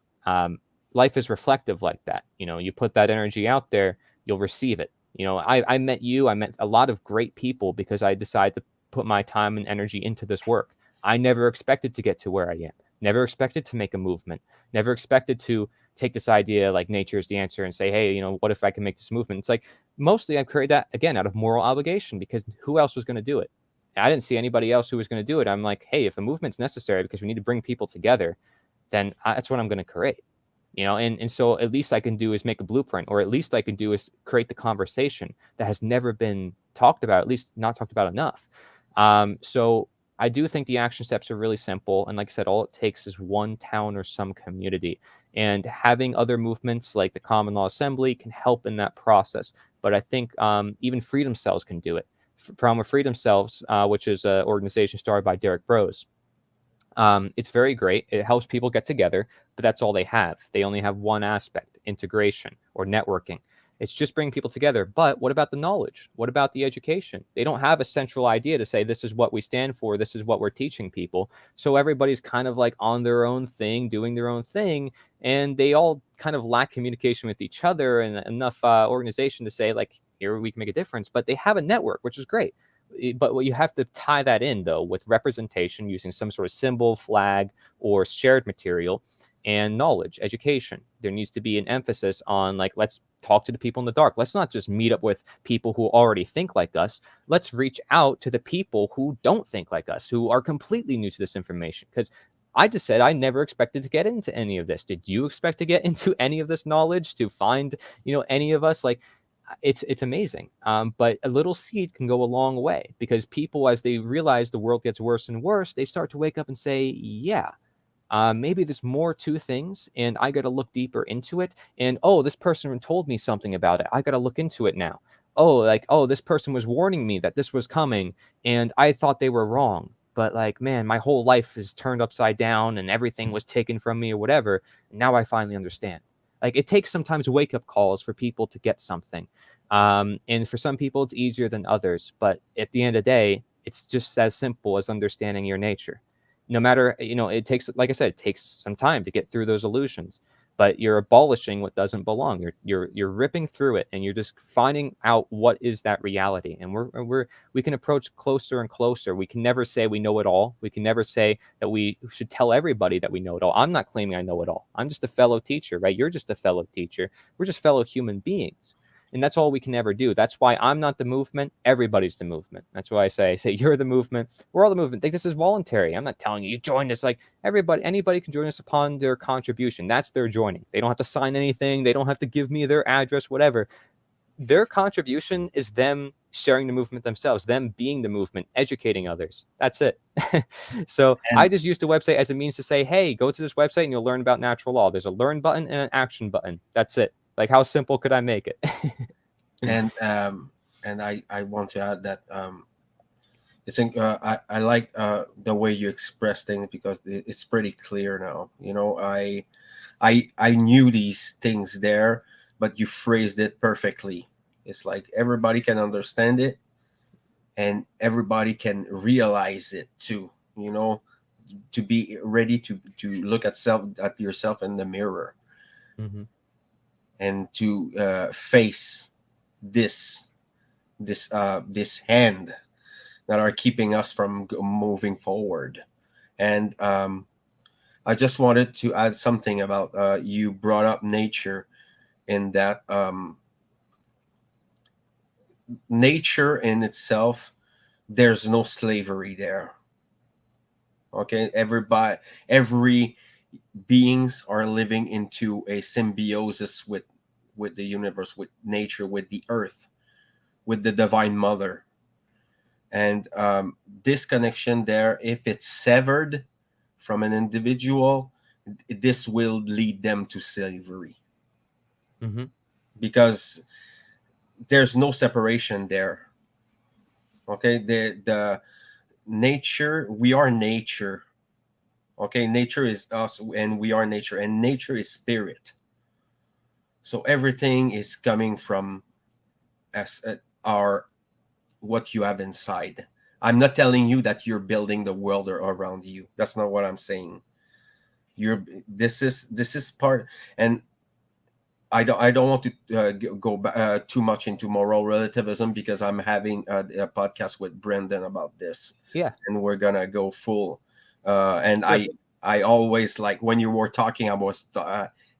life is reflective like that. You put that energy out there, you'll receive it. I met you. I met a lot of great people because I decided to put my time and energy into this work. I never expected to get to where I am. Never expected to make a movement. Never expected to take this idea like nature is the answer and say, hey, what if I can make this movement? It's like, mostly I created that, again, out of moral obligation, because who else was going to do it? I didn't see anybody else who was going to do it. I'm like, hey, if a movement's necessary because we need to bring people together, then that's what I'm going to create. And so at least I can do is make a blueprint, or at least I can do is create the conversation that has never been talked about, at least not talked about enough. So I do think the action steps are really simple. And like I said, all it takes is one town or some community. And having other movements like the Common Law Assembly can help in that process. But I think even Freedom Cells can do it. Problem with Freedom Cells, which is an organization started by Derek Bros. It's very great. It helps people get together, but that's all they have. They only have one aspect: integration or networking. It's just bringing people together. But what about the knowledge? What about the education? They don't have a central idea to say, this is what we stand for, this is what we're teaching people. So everybody's kind of like on their own thing, doing their own thing. And they all kind of lack communication with each other and enough organization to say, like, here we can make a difference. But they have a network, which is great. But what you have to tie that in, though, with representation using some sort of symbol, flag, or shared material, and knowledge, education. There needs to be an emphasis on, like, let's talk to the people in the dark. Let's not just meet up with people who already think like us. Let's reach out to the people who don't think like us, who are completely new to this information. Because I just said I never expected to get into any of this. Did you expect to get into any of this knowledge, to find, any of us? Like, it's amazing. But a little seed can go a long way, because people, as they realize the world gets worse and worse, they start to wake up and say, yeah, maybe there's more to things, and I got to look deeper into it. And oh, this person told me something about it. I got to look into it now. Oh, like, oh, this person was warning me that this was coming, and I thought they were wrong. But like, man, my whole life is turned upside down, and everything was taken from me or whatever. And now I finally understand. Like, it takes sometimes wake up calls for people to get something. And for some people, it's easier than others. But at the end of the day, it's just as simple as understanding your nature. No matter, it takes, like I said, it takes some time to get through those illusions, but you're abolishing what doesn't belong. You're ripping through it, and you're just finding out what is that reality. And we can approach closer and closer. We can never say we know it all. We can never say that we should tell everybody that we know it all. I'm not claiming I know it all. I'm just a fellow teacher, right? You're just a fellow teacher. We're just fellow human beings. And that's all we can ever do. That's why I'm not the movement. Everybody's the movement. That's why I say you're the movement. We're all the movement. Like, this is voluntary. I'm not telling you join us. Like, anybody can join us upon their contribution. That's their joining. They don't have to sign anything. They don't have to give me their address, whatever. Their contribution is them sharing the movement themselves, them being the movement, educating others. That's it. So I And just use the website as a means to say, hey, go to this website and you'll learn about natural law. There's a learn button and an action button. That's it. Like, how simple could I make it? and I want to add that I like the way you express things, because it's pretty clear now. I knew these things there, but you phrased it perfectly. It's like everybody can understand it, and everybody can realize it too. To be ready to look at yourself in the mirror, Mm-hmm. and to face this this hand that are keeping us from moving forward. And I just wanted to add something about you brought up nature, in that nature in itself, there's no slavery there. Okay, every beings are living into a symbiosis with the universe, with nature, with the earth, with the divine mother. And this connection there, if it's severed from an individual, this will lead them to slavery, Mm-hmm. because there's no separation there. Okay, the nature, we are nature. Okay, nature is us, and we are nature, and nature is spirit. So everything is coming from as our what you have inside. I'm not telling you that you're building the world around you. That's not what I'm saying. You're this is part. And I don't want to go too much into moral relativism, because I'm having a podcast with Brendan about this, Yeah. and we're gonna go full. And I Perfect. I always, like, when you were talking, I was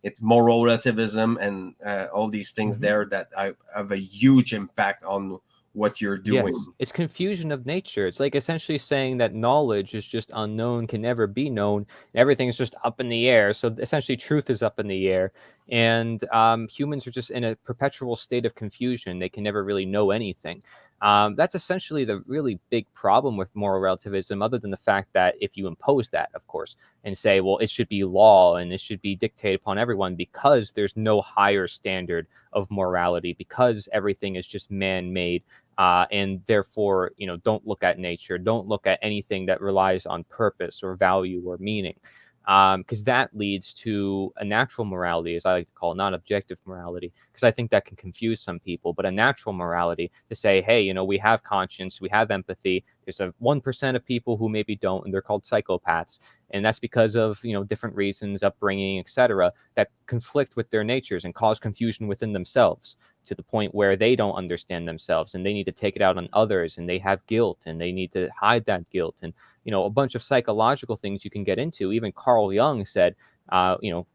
it's moral relativism and all these things Mm-hmm. there that I have a huge impact on what you're Yes, doing. it's confusion of nature. It's like essentially saying that knowledge is just unknown, can never be known. Everything is just up in the air. So essentially, truth is up in the air, and humans are just in a perpetual state of confusion. They can never really know anything. That's essentially the really big problem with moral relativism, other than the fact that if you impose that, of course, and say, well, it should be law and it should be dictated upon everyone, because there's no higher standard of morality, because everything is just man-made, and therefore, don't look at nature, don't look at anything that relies on purpose or value or meaning, because that leads to a natural morality, as I like to call it, not objective morality, because I think that can confuse some people. But a natural morality, to say, hey, we have conscience, we have empathy. There's a 1% of people who maybe don't, and they're called psychopaths, and that's because of different reasons, upbringing, etc., that conflict with their natures and cause confusion within themselves, to the point where they don't understand themselves and they need to take it out on others, and they have guilt and they need to hide that guilt, and a bunch of psychological things you can get into. Even Carl Jung said,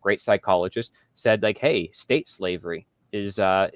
great psychologist, said, like, hey, state slavery is a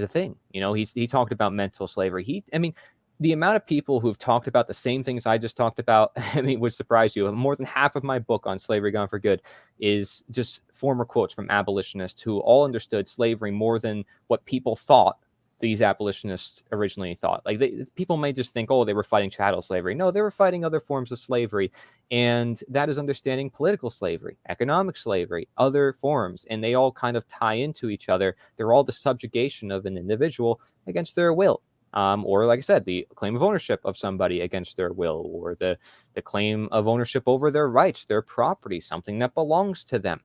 thing. He talked about mental slavery. I mean, the amount of people who've talked about the same things I just talked about, I mean, would surprise you. More than half of my book on Slavery Gone for Good is just former quotes from abolitionists who all understood slavery more than what people thought these abolitionists originally thought. Like, people may just think, oh, they were fighting chattel slavery. No, they were fighting other forms of slavery. And that is understanding political slavery, economic slavery, other forms. And they all kind of tie into each other. They're all the subjugation of an individual against their will. Or, like I said, the claim of ownership of somebody against their will, or the claim of ownership over their rights, their property, something that belongs to them.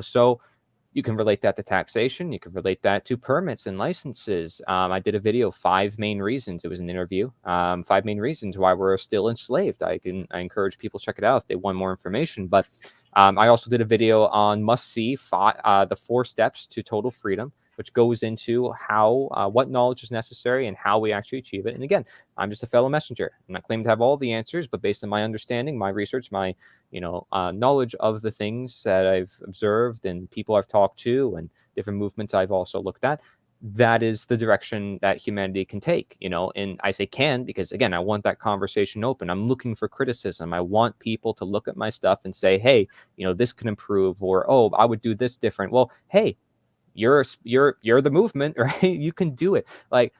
So you can relate that to taxation. You can relate that to permits and licenses. I did a video, 5 main reasons. It was an interview. 5 main reasons why we're still enslaved. I encourage people to check it out if they want more information. But I also did a video on must see the 4 steps to total freedom, which goes into how what knowledge is necessary and how we actually achieve it. And again, I'm just a fellow messenger. I'm not claiming to have all the answers, but based on my understanding, my research, my knowledge of the things that I've observed and people I've talked to and different movements I've also looked at, that is the direction that humanity can take. And I say can because, again, I want that conversation open. I'm looking for criticism. I want people to look at my stuff and say, hey, this can improve, or, oh, I would do this different. Well, hey, you're the movement, right? You can do it. Like,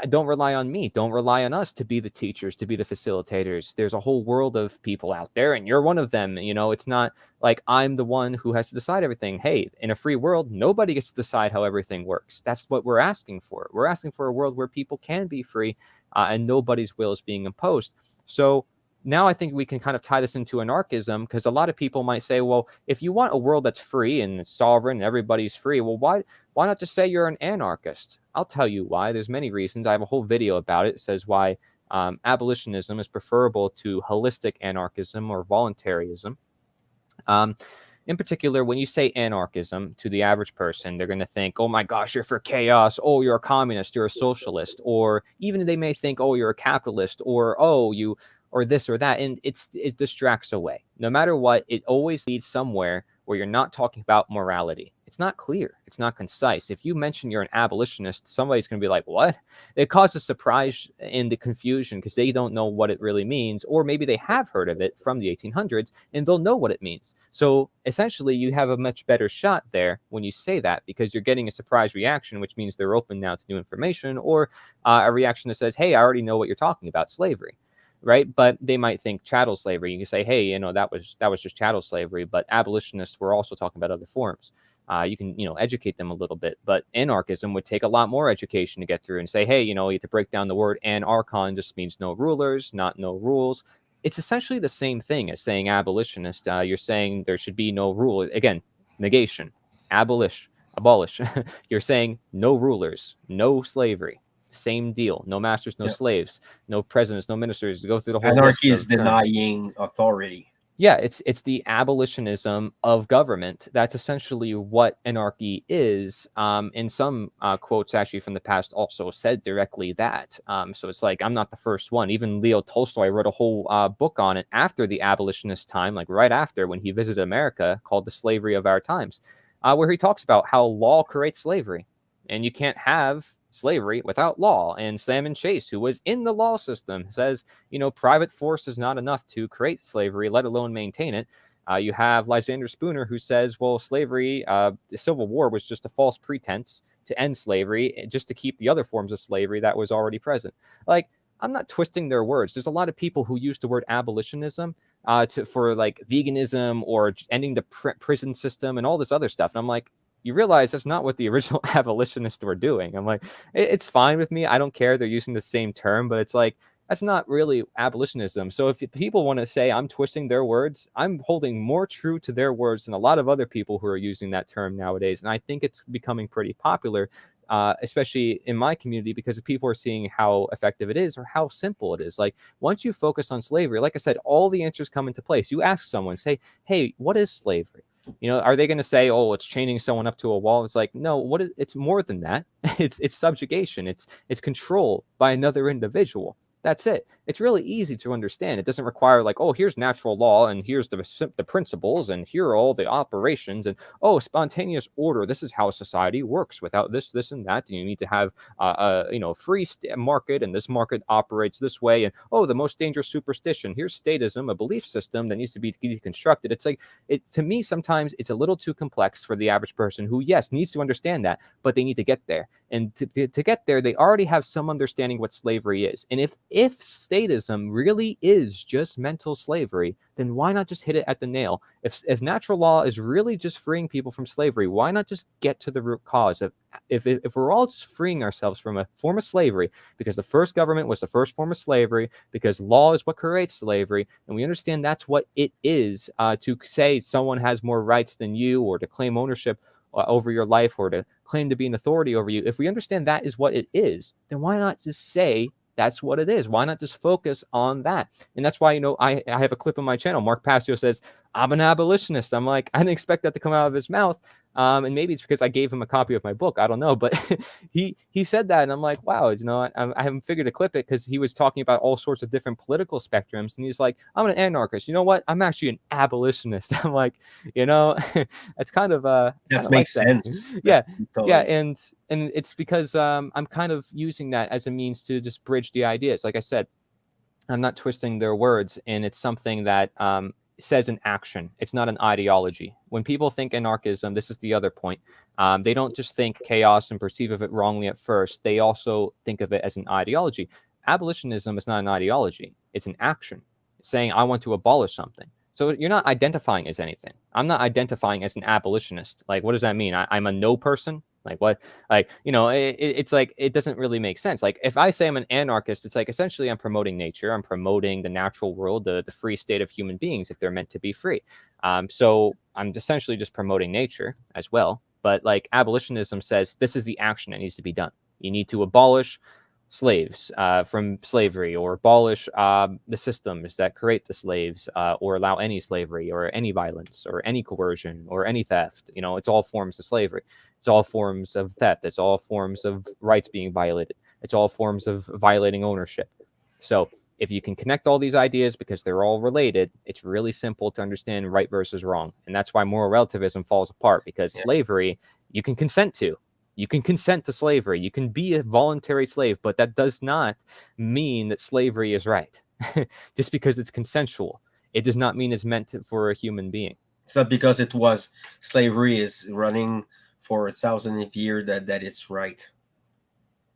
don't rely on me. Don't rely on us to be the teachers, to be the facilitators. There's a whole world of people out there, and you're one of them. It's not like I'm the one who has to decide everything. Hey, in a free world, nobody gets to decide how everything works. That's what we're asking for. We're asking for a world where people can be free, and nobody's will is being imposed. So now I think we can kind of tie this into anarchism, because a lot of people might say, well, if you want a world that's free and sovereign and everybody's free, well, why not just say you're an anarchist? I'll tell you why. There's many reasons. I have a whole video about it. It says why abolitionism is preferable to holistic anarchism or voluntarism. In particular, when you say anarchism to the average person, they're going to think, oh my gosh, you're for chaos. Oh, you're a communist, you're a socialist. Or even they may think, oh, you're a capitalist, or, oh, you, or this or that. And it distracts away. No matter what, it always leads somewhere where you're not talking about morality. It's not clear. It's not concise. If you mention you're an abolitionist, somebody's going to be like, what? It causes surprise and the confusion because they don't know what it really means. Or maybe they have heard of it from the 1800s and they'll know what it means. So essentially, you have a much better shot there when you say that, because you're getting a surprise reaction, which means they're open now to new information, or a reaction that says, hey, I already know what you're talking about, slavery. Right. But they might think chattel slavery. You can say, hey, that was just chattel slavery. But abolitionists were also talking about other forms. You can, educate them a little bit. But anarchism would take a lot more education to get through and say, hey, you have to break down the word anarchon just means no rulers, not no rules. It's essentially the same thing as saying abolitionist. You're saying there should be no rule. Again, negation, abolish. You're saying no rulers, no slavery. Same deal. No masters, no slaves, no presidents, no ministers. To go through the whole Anarchy list is of terms. denying authority. Yeah, it's the abolitionism of government. That's essentially what anarchy is. In some quotes actually from the past also said directly that. So it's like, I'm not the first one. Even Leo Tolstoy wrote a whole book on it after the abolitionist time, like right after, when he visited America, called The Slavery of Our Times, where he talks about how law creates slavery. And you can't have slavery without law. And Salmon Chase, who was in the law system, says, private force is not enough to create slavery, let alone maintain it. You have Lysander Spooner, who says, well, slavery, the Civil War was just a false pretense to end slavery, just to keep the other forms of slavery that was already present. Like, I'm not twisting their words. There's a lot of people who use the word abolitionism for like veganism or ending the prison system and all this other stuff. And I'm like, you realize that's not what the original abolitionists were doing. I'm like, it's fine with me. I don't care. They're using the same term, but it's like, that's not really abolitionism. So if people want to say I'm twisting their words, I'm holding more true to their words than a lot of other people who are using that term nowadays. And I think it's becoming pretty popular, especially in my community, because people are seeing how effective it is or how simple it is. Like, once you focus on slavery, like I said, all the answers come into place. You ask someone, say, hey, what is slavery? Are they going to say, oh, it's chaining someone up to a wall? It's like, no, it's more than that. It's subjugation. It's control by another individual. That's it. It's really easy to understand. It doesn't require like, oh, here's natural law and here's the principles and here are all the operations and oh, spontaneous order. This is how society works. Without this, this, and that, and you need to have free market, and this market operates this way. And oh, the most dangerous superstition. Here's statism, a belief system that needs to be deconstructed. It's like to me sometimes it's a little too complex for the average person who yes needs to understand that, but they need to get there. And to get there, they already have some understanding what slavery is. And if statism really is just mental slavery, then why not just hit it at the nail? If natural law is really just freeing people from slavery, why not just get to the root cause? If we're all just freeing ourselves from a form of slavery, because the first government was the first form of slavery, because law is what creates slavery, and we understand that's what it is, to say someone has more rights than you, or to claim ownership over your life, or to claim to be an authority over you, if we understand that is what it is, then why not just say that's what it is? Why not just focus on that? And that's why, I have a clip on my channel. Mark Passio says, I'm an abolitionist. I'm like, I didn't expect that to come out of his mouth. And maybe it's because I gave him a copy of my book. I don't know. But he said that. And I'm like, wow, I haven't figured to clip it because he was talking about all sorts of different political spectrums. And he's like, I'm an anarchist. You know what? I'm actually an abolitionist. I'm like, it's kind of That makes sense. Yeah. Totally. Yeah. And it's because I'm kind of using that as a means to just bridge the ideas. Like I said, I'm not twisting their words. And it's something that says an action. It's not an ideology. When people think anarchism, this is the other point. They don't just think chaos and perceive of it wrongly at first. They also think of it as an ideology. Abolitionism is not an ideology. It's an action. It's saying, I want to abolish something. So you're not identifying as anything. I'm not identifying as an abolitionist. Like, what does that mean? I'm a no person? Like what? Like, it's like, it doesn't really make sense. Like if I say I'm an anarchist, it's like essentially I'm promoting nature. I'm promoting the natural world, the free state of human beings if they're meant to be free. So I'm essentially just promoting nature as well. But like abolitionism says, this is the action that needs to be done. You need to abolish slaves from slavery, or abolish the systems that create the slaves, or allow any slavery or any violence or any coercion or any theft. It's all forms of slavery. It's all forms of theft. It's all forms of rights being violated. It's all forms of violating ownership. So if you can connect all these ideas because they're all related, it's really simple to understand right versus wrong. And that's why moral relativism falls apart, because slavery you can consent to. You can consent to slavery. You can be a voluntary slave, but that does not mean that slavery is right. Just because it's consensual, it does not mean it's meant for a human being. It's not because slavery is running for 1,000 years that it's right.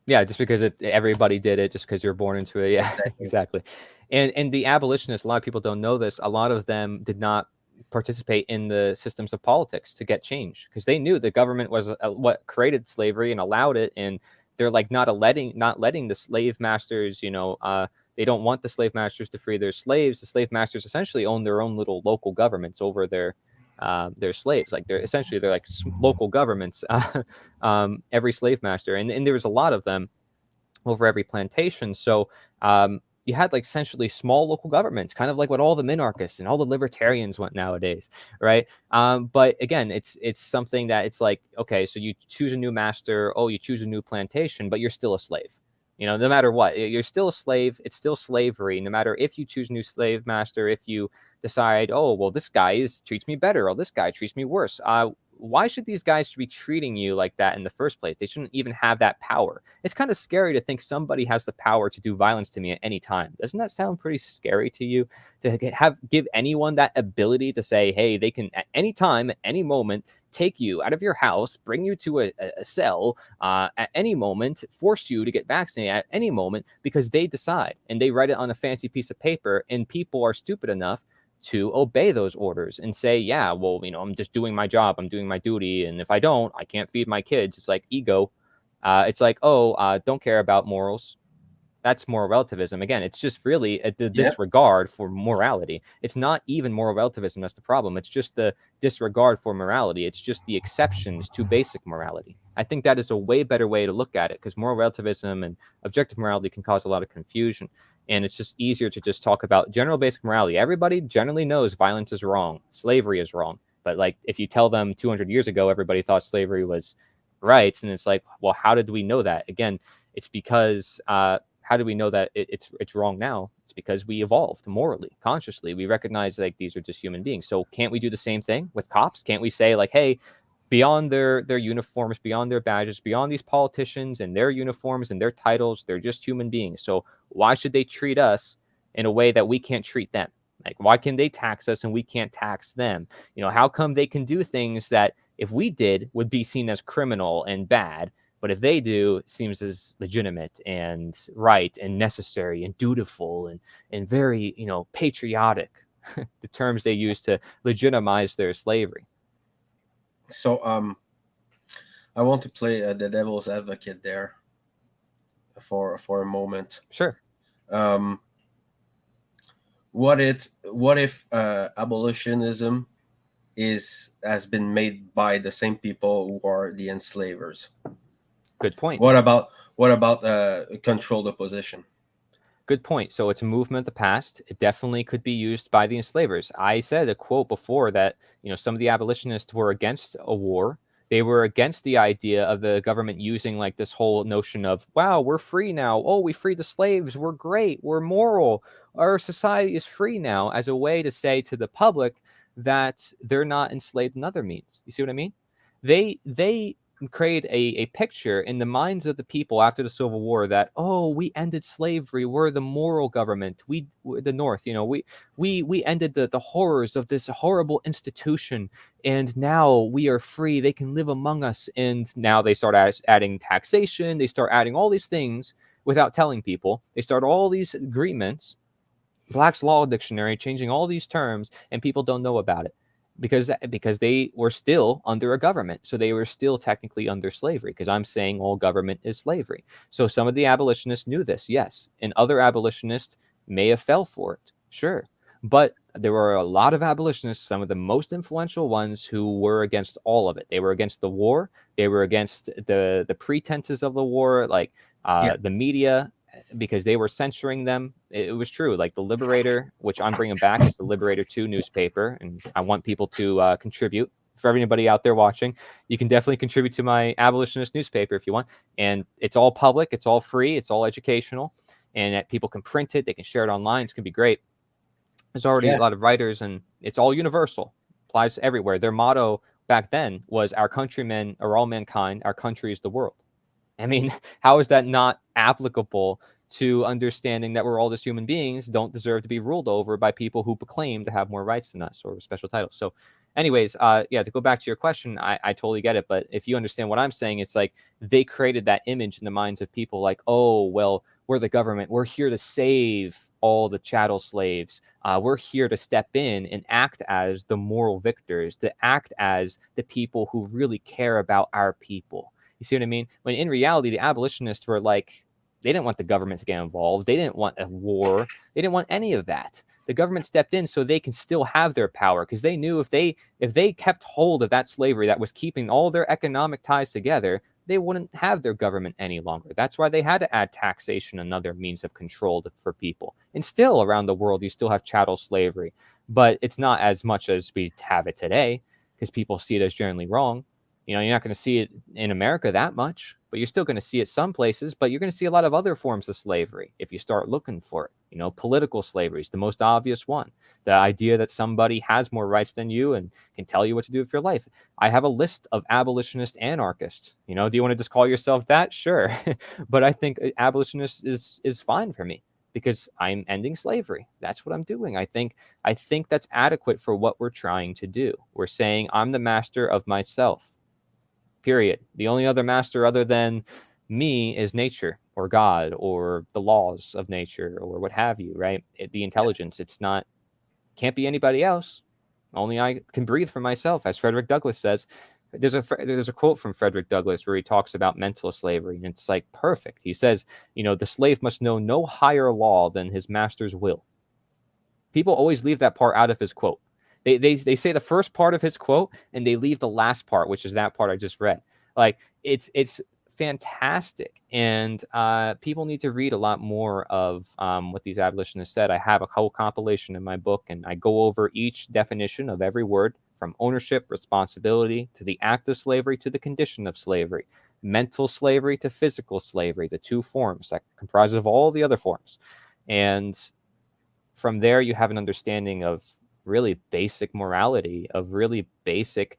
Yeah, just because everybody did it, just because you're born into it. Yeah, exactly. And the abolitionists, a lot of people don't know this. A lot of them did not participate in the systems of politics to get change, because they knew the government was what created slavery and allowed it, and they're like not letting the slave masters, they don't want the slave masters to free their slaves. The slave masters essentially own their own little local governments over their slaves. Like they're like local governments, every slave master, and there was a lot of them over every plantation. So you had like essentially small local governments, kind of like what all the minarchists and all the libertarians want nowadays, right? But again, it's something that it's like, okay, so you choose a new master, you choose a new plantation, but you're still a slave. No matter what, you're still a slave. It's still slavery. No matter if you choose a new slave master, if you decide, oh, well, this guy treats me better, or this guy treats me worse. Why should these guys be treating you like that in the first place? They shouldn't even have that power. It's kind of scary to think somebody has the power to do violence to me at any time. Doesn't that sound pretty scary to you? To give anyone that ability to say, hey, they can at any time, at any moment, take you out of your house, bring you to a cell at any moment, force you to get vaccinated at any moment, because they decide and they write it on a fancy piece of paper, and people are stupid enough to obey those orders and say, yeah, well, I'm just doing my job. I'm doing my duty. And if I don't, I can't feed my kids. It's like ego. It's like, don't care about morals. That's moral relativism. Again, it's just really a disregard for morality. It's not even moral relativism that's the problem. It's just the disregard for morality. It's just the exceptions to basic morality. I think that is a way better way to look at it, because moral relativism and objective morality can cause a lot of confusion. And it's just easier to just talk about general basic morality. Everybody generally knows violence is wrong. Slavery is wrong. But like if you tell them 200 years ago, everybody thought slavery was right. And it's like, well, how did we know that? Again, it's because how do we know that it's wrong now? It's because we evolved morally, consciously. We recognize like these are just human beings. So can't we do the same thing with cops? Can't we say like, hey, beyond their uniforms, beyond their badges, beyond these politicians and their uniforms and their titles, they're just human beings. So why should they treat us in a way that we can't treat them? Like, why can they tax us and we can't tax them? How come they can do things that if we did would be seen as criminal and bad, but if they do, it seems as legitimate and right and necessary and dutiful and very, patriotic, the terms they use to legitimize their slavery. So I want to play the devil's advocate there for a moment. Sure. What if abolitionism has been made by the same people who are the enslavers? Good point. What about controlled opposition? Good point. So it's a movement of the past. It definitely could be used by the enslavers. I said a quote before that, some of the abolitionists were against a war. They were against the idea of the government using like this whole notion of, wow, we're free now. Oh, we freed the slaves. We're great. We're moral. Our society is free now, as a way to say to the public that they're not enslaved in other means. You see what I mean? They create a picture in the minds of the people after the Civil War that, oh, we ended slavery, we're the moral government, we're the North, we ended the horrors of this horrible institution, and now we are free, they can live among us. And now they start adding taxation, they start adding all these things without telling people, they start all these agreements, Black's Law Dictionary, changing all these terms, and people don't know about it because they were still under a government. So they were still technically under slavery, because I'm saying all government is slavery. So some of the abolitionists knew this, yes, and other abolitionists may have fell for it, sure. But there were a lot of abolitionists, some of the most influential ones, who were against all of it. They were against the war. They were against the pretenses of the war, like the media, because they were censoring them. It was true. Like the Liberator, which I'm bringing back, is the Liberator 2 newspaper, and I want people to contribute. For everybody out there watching, you can definitely contribute to my abolitionist newspaper if you want. And it's all public, it's all free, it's all educational, and that people can print it, they can share it online. It's going to be great. There's already a lot of writers, and it's all universal, applies everywhere. Their motto back then was, our countrymen are all mankind, our country is the world. I mean, how is that not applicable to understanding that we're all just human beings, don't deserve to be ruled over by people who proclaim to have more rights than us or special titles? So anyways, to go back to your question, I totally get it. But if you understand what I'm saying, it's like they created that image in the minds of people like, oh, well, we're the government. We're here to save all the chattel slaves. We're here to step in and act as the moral victors, to act as the people who really care about our people. You see what I mean? When in reality, the abolitionists were like, they didn't want the government to get involved. They didn't want a war. They didn't want any of that. The government stepped in so they can still have their power, because they knew if they kept hold of that slavery that was keeping all their economic ties together, they wouldn't have their government any longer. That's why they had to add taxation and other means of control for people. And still around the world, you still have chattel slavery, but it's not as much as we have it today, because people see it as generally wrong. You're not going to see it in America that much, but you're still going to see it some places. But you're going to see a lot of other forms of slavery if you start looking for it. Political slavery is the most obvious one. The idea that somebody has more rights than you and can tell you what to do with your life. I have a list of abolitionist anarchists. Do you want to just call yourself that? Sure. But I think abolitionist is fine for me, because I'm ending slavery. That's what I'm doing. I think that's adequate for what we're trying to do. We're saying I'm the master of myself. Period. The only other master other than me is nature or God or the laws of nature or what have you, right? The intelligence. It's not, can't be anybody else. Only I can breathe for myself, as Frederick Douglass says. There's a quote from Frederick Douglass where he talks about mental slavery, and it's like perfect. He says, the slave must know no higher law than his master's will. People always leave that part out of his quote. They say the first part of his quote and they leave the last part, which is that part I just read. Like it's fantastic, and people need to read a lot more of what these abolitionists said. I have a whole compilation in my book, and I go over each definition of every word, from ownership, responsibility, to the act of slavery, to the condition of slavery. mental slavery to physical slavery, the two forms that comprise of all the other forms. And from there, you have an understanding of really basic morality, of really basic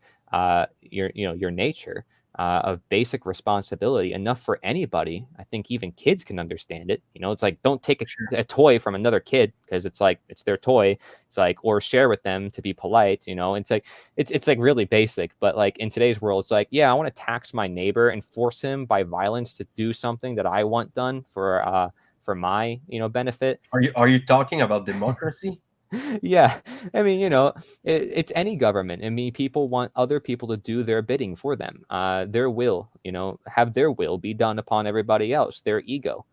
your nature, of basic responsibility, enough for anybody. I think even kids can understand it. It's like, don't take Sure. a toy from another kid because it's like it's their toy. It's like, or share with them to be polite. It's like it's like really basic. But like in today's world, it's like, yeah, I want to tax my neighbor and force him by violence to do something that I want done for my benefit. Are you talking about democracy? Yeah, I mean, it's any government. I mean, people want other people to do their bidding for them, their will, have their will be done upon everybody else, their ego,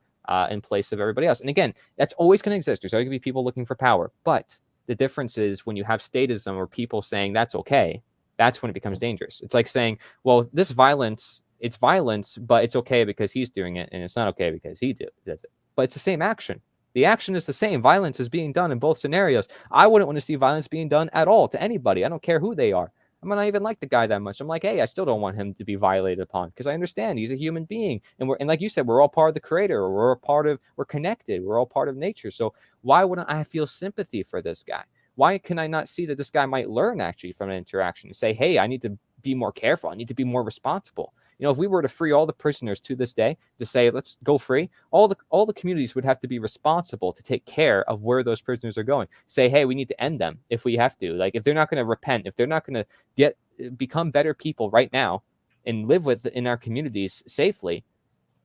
in place of everybody else. And again, that's always going to exist. There's always going to be people looking for power, but the difference is when you have statism or people saying that's okay, that's when it becomes dangerous. It's like saying, well, this violence, it's violence, but it's okay because he's doing it, and it's not okay because does it. But it's the same action. The action is the same. Violence is being done in both scenarios. I wouldn't want to see violence being done at all to anybody. I don't care who they are. I might not even like the guy that much. I'm like, hey, I still don't want him to be violated upon because I understand he's a human being, and like you said, we're all part of the Creator. We're connected. We're all part of nature. So why wouldn't I feel sympathy for this guy? Why can I not see that this guy might learn actually from an interaction and say, hey, I need to be more careful. I need to be more responsible. If we were to free all the prisoners to this day, to say let's go free, all the communities would have to be responsible to take care of where those prisoners are going. Say, hey, we need to end them if we have to. Like if they're not going to repent, if they're not going to become better people right now and live in our communities safely,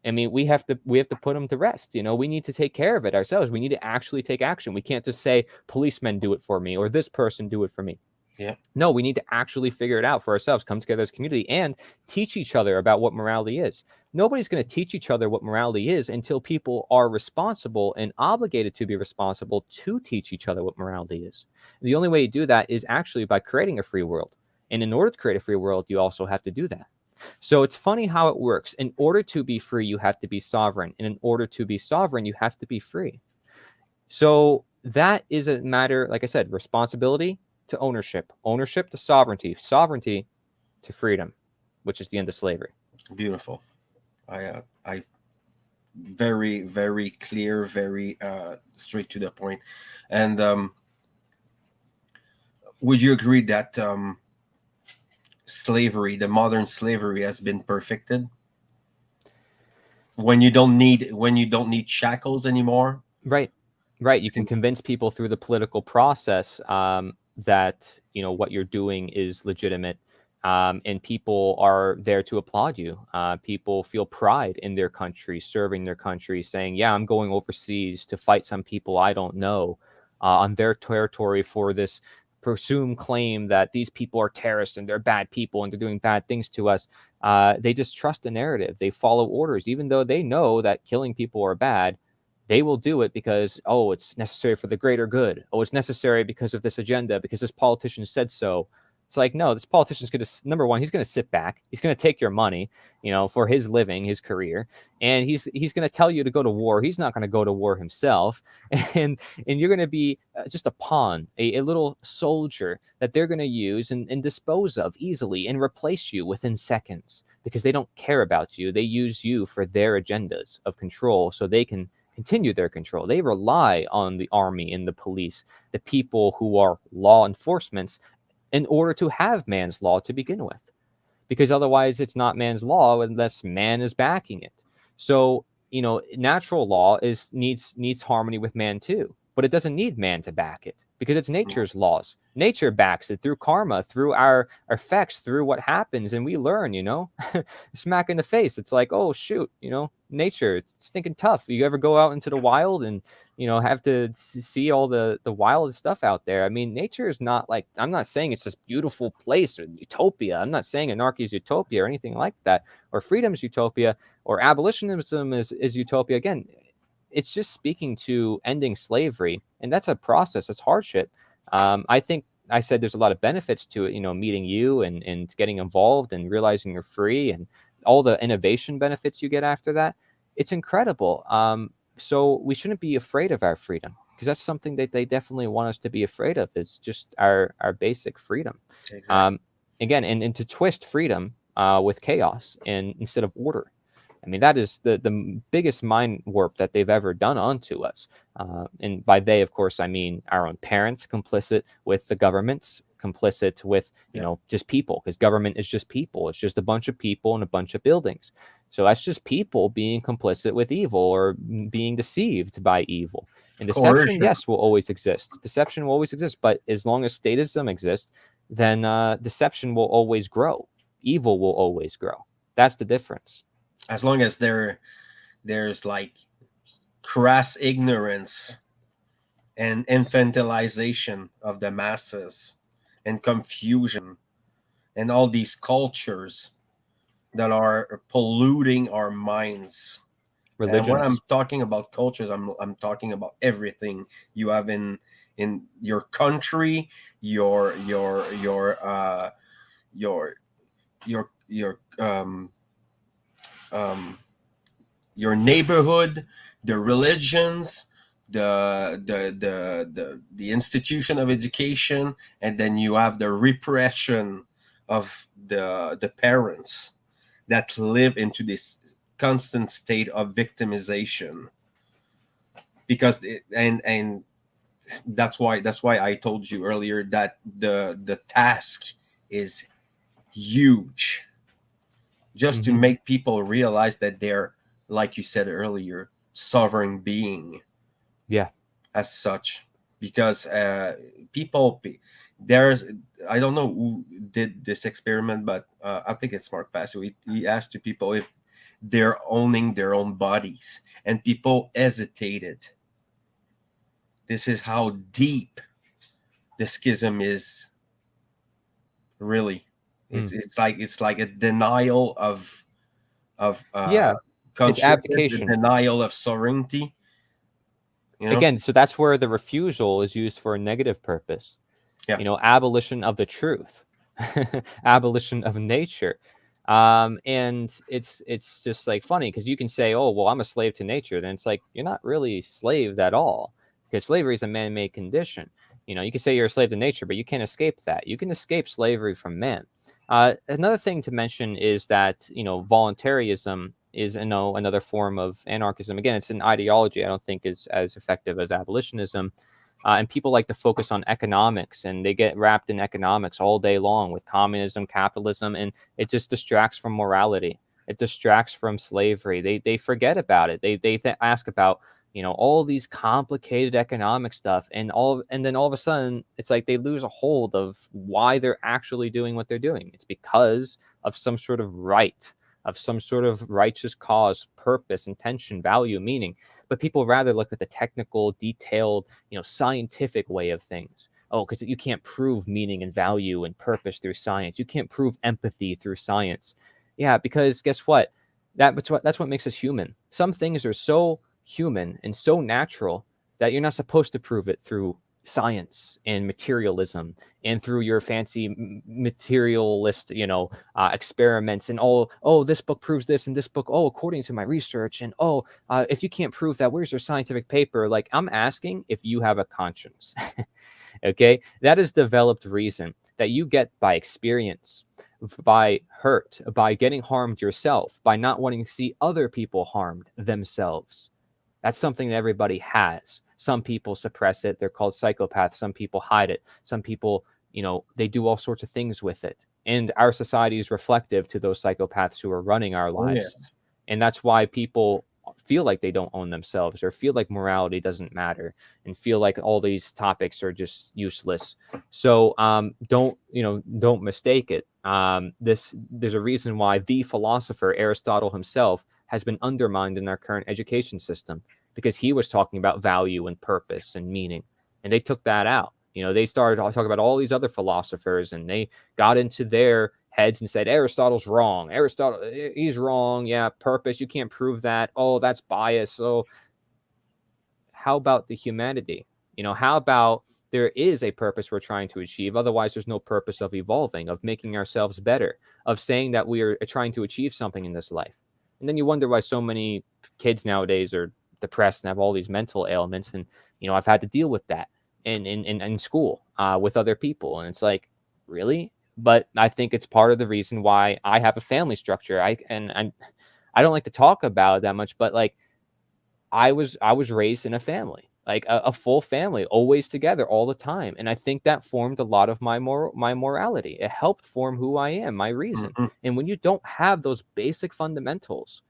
I mean, we have to put them to rest. We need to take care of it ourselves. We need to actually take action. We can't just say policemen do it for me or this person do it for me. Yeah. No, we need to actually figure it out for ourselves, come together as a community and teach each other about what morality is. Nobody's going to teach each other what morality is until people are responsible and obligated to be responsible to teach each other what morality is. And the only way you do that is actually by creating a free world. And in order to create a free world, you also have to do that. So it's funny how it works. In order to be free, you have to be sovereign. And in order to be sovereign, you have to be free. So that is a matter, like I said, responsibility to ownership to sovereignty to freedom, which is the end of slavery. Beautiful. I very, very clear, very straight to the point. And would you agree that slavery, the modern slavery, has been perfected? When you don't need shackles anymore. Right. You can convince people through the political process that what you're doing is legitimate, and people are there to applaud you. People feel pride in their country, serving their country, saying, yeah, I'm going overseas to fight some people I don't know on their territory for this presumed claim that these people are terrorists and they're bad people and they're doing bad things to us. They just trust the narrative. They follow orders, even though they know that killing people are bad. They will do it because, oh, it's necessary for the greater good. Oh, it's necessary because of this agenda, because this politician said so. It's like, no, this politician's going to, number one, he's going to sit back. He's going to take your money, for his living, his career. And he's going to tell you to go to war. He's not going to go to war himself. And you're going to be just a pawn, a little soldier that they're going to use and dispose of easily and replace you within seconds because they don't care about you. They use you for their agendas of control so they can continue their control. They rely on the army and the police, the people who are law enforcements, in order to have man's law to begin with, because otherwise it's not man's law unless man is backing it. So natural law needs harmony with man too, but it doesn't need man to back it because it's nature's laws. Nature backs it through karma, through our effects, through what happens, and we learn. Smack in the face. It's like, oh shoot, nature, it's stinking tough. You ever go out into the wild and have to see all the wild stuff out there? I mean, nature is not like, I'm not saying it's this beautiful place or utopia. I'm not saying anarchy is utopia or anything like that, or freedom's utopia, or abolitionism is utopia. Again, it's just speaking to ending slavery, and that's a process. It's hardship. I think I said there's a lot of benefits to it, meeting you and getting involved and realizing you're free and all the innovation benefits you get after that. It's incredible. So we shouldn't be afraid of our freedom, because that's something that they definitely want us to be afraid of. It's just our basic freedom. Exactly. Again, and to twist freedom, with chaos and instead of order. I mean, that is the biggest mind warp that they've ever done onto us. And by they, of course, I mean our own parents, complicit with the governments, complicit with, Yeah. just people, because government is just people. It's just a bunch of people and a bunch of buildings. So that's just people being complicit with evil or being deceived by evil. And deception, Coercion. yes, will always exist. Deception will always exist. But as long as statism exists, then deception will always grow. Evil will always grow. That's the difference. As long as there's like crass ignorance and infantilization of the masses and confusion and all these cultures that are polluting our minds. And when I'm Religions. talking about cultures, I'm talking about everything you have in your country, your your um your neighborhood, the religions, the institution of education, and then you have the repression of the parents that live into this constant state of victimization. Because and that's why I told you earlier that the task is huge, just to Mm-hmm. make people realize that they're, like you said earlier, sovereign being Yeah. as such. Because people, there's, I don't know who did this experiment, but I think it's Mark Passio. He asked to people if they're owning their own bodies, and people hesitated. This is how deep the schism is. Really, Mm. it's like a denial of Yeah. It's consciousness, the abdication. denial of sovereignty. You know, Again, so that's where the refusal is used for a negative purpose. yeah, Abolition of the truth, abolition of nature. And it's just like funny because you can say, oh, well, I'm a slave to nature. Then it's like, you're not really slaved at all, because slavery is a man-made condition. You can say you're a slave to nature, but you can't escape that. You can escape slavery from man. Another thing to mention is that, voluntarism is, another form of anarchism. Again, it's an ideology I don't think is as effective as abolitionism. And people like to focus on economics, and they get wrapped in economics all day long with communism, capitalism, and it just distracts from morality. It distracts from slavery. They forget about it. They ask about, all these complicated economic stuff, and then all of a sudden it's like they lose a hold of why they're actually doing what they're doing. It's because of some sort of right, of some sort of righteous cause, purpose, intention, value, meaning. But people rather look at the technical, detailed, scientific way of things. Oh, because you can't prove meaning and value and purpose through science. You can't prove empathy through science. Yeah, because guess what? That's what makes us human. Some things are so human and so natural that you're not supposed to prove it through science and materialism and through your fancy materialist, experiments and oh, this book proves this and this book, oh, according to my research, and oh, if you can't prove that, where's your scientific paper? Like, I'm asking if you have a conscience. Okay, that is developed reason that you get by experience, by hurt, by getting harmed yourself, by not wanting to see other people harmed themselves. That's something that everybody has. Some people suppress it. They're called psychopaths. Some people hide it. Some people, they do all sorts of things with it. And our society is reflective to those psychopaths who are running our oh lives. yes, And that's why people feel like they don't own themselves, or feel like morality doesn't matter, and feel like all these topics are just useless. So don't mistake it. There's a reason why the philosopher Aristotle himself has been undermined in our current education system, because he was talking about value and purpose and meaning, and they took that out. They started talking about all these other philosophers, and they got into their heads and said, Aristotle's wrong. Aristotle, he's wrong. Yeah, purpose, you can't prove that. Oh, that's bias. So how about the humanity? How about there is a purpose we're trying to achieve? Otherwise, there's no purpose of evolving, of making ourselves better, of saying that we are trying to achieve something in this life. And then you wonder why so many kids nowadays are depressed and have all these mental ailments. And, I've had to deal with that in school with other people. And it's like, really? but I think it's part of the reason why I have a family structure. I don't like to talk about it that much, but like I was raised in a family, like a full family, always together all the time, and I think that formed a lot of my morality. It helped form who I am, my reason. Hmm. And when you don't have those basic fundamentals,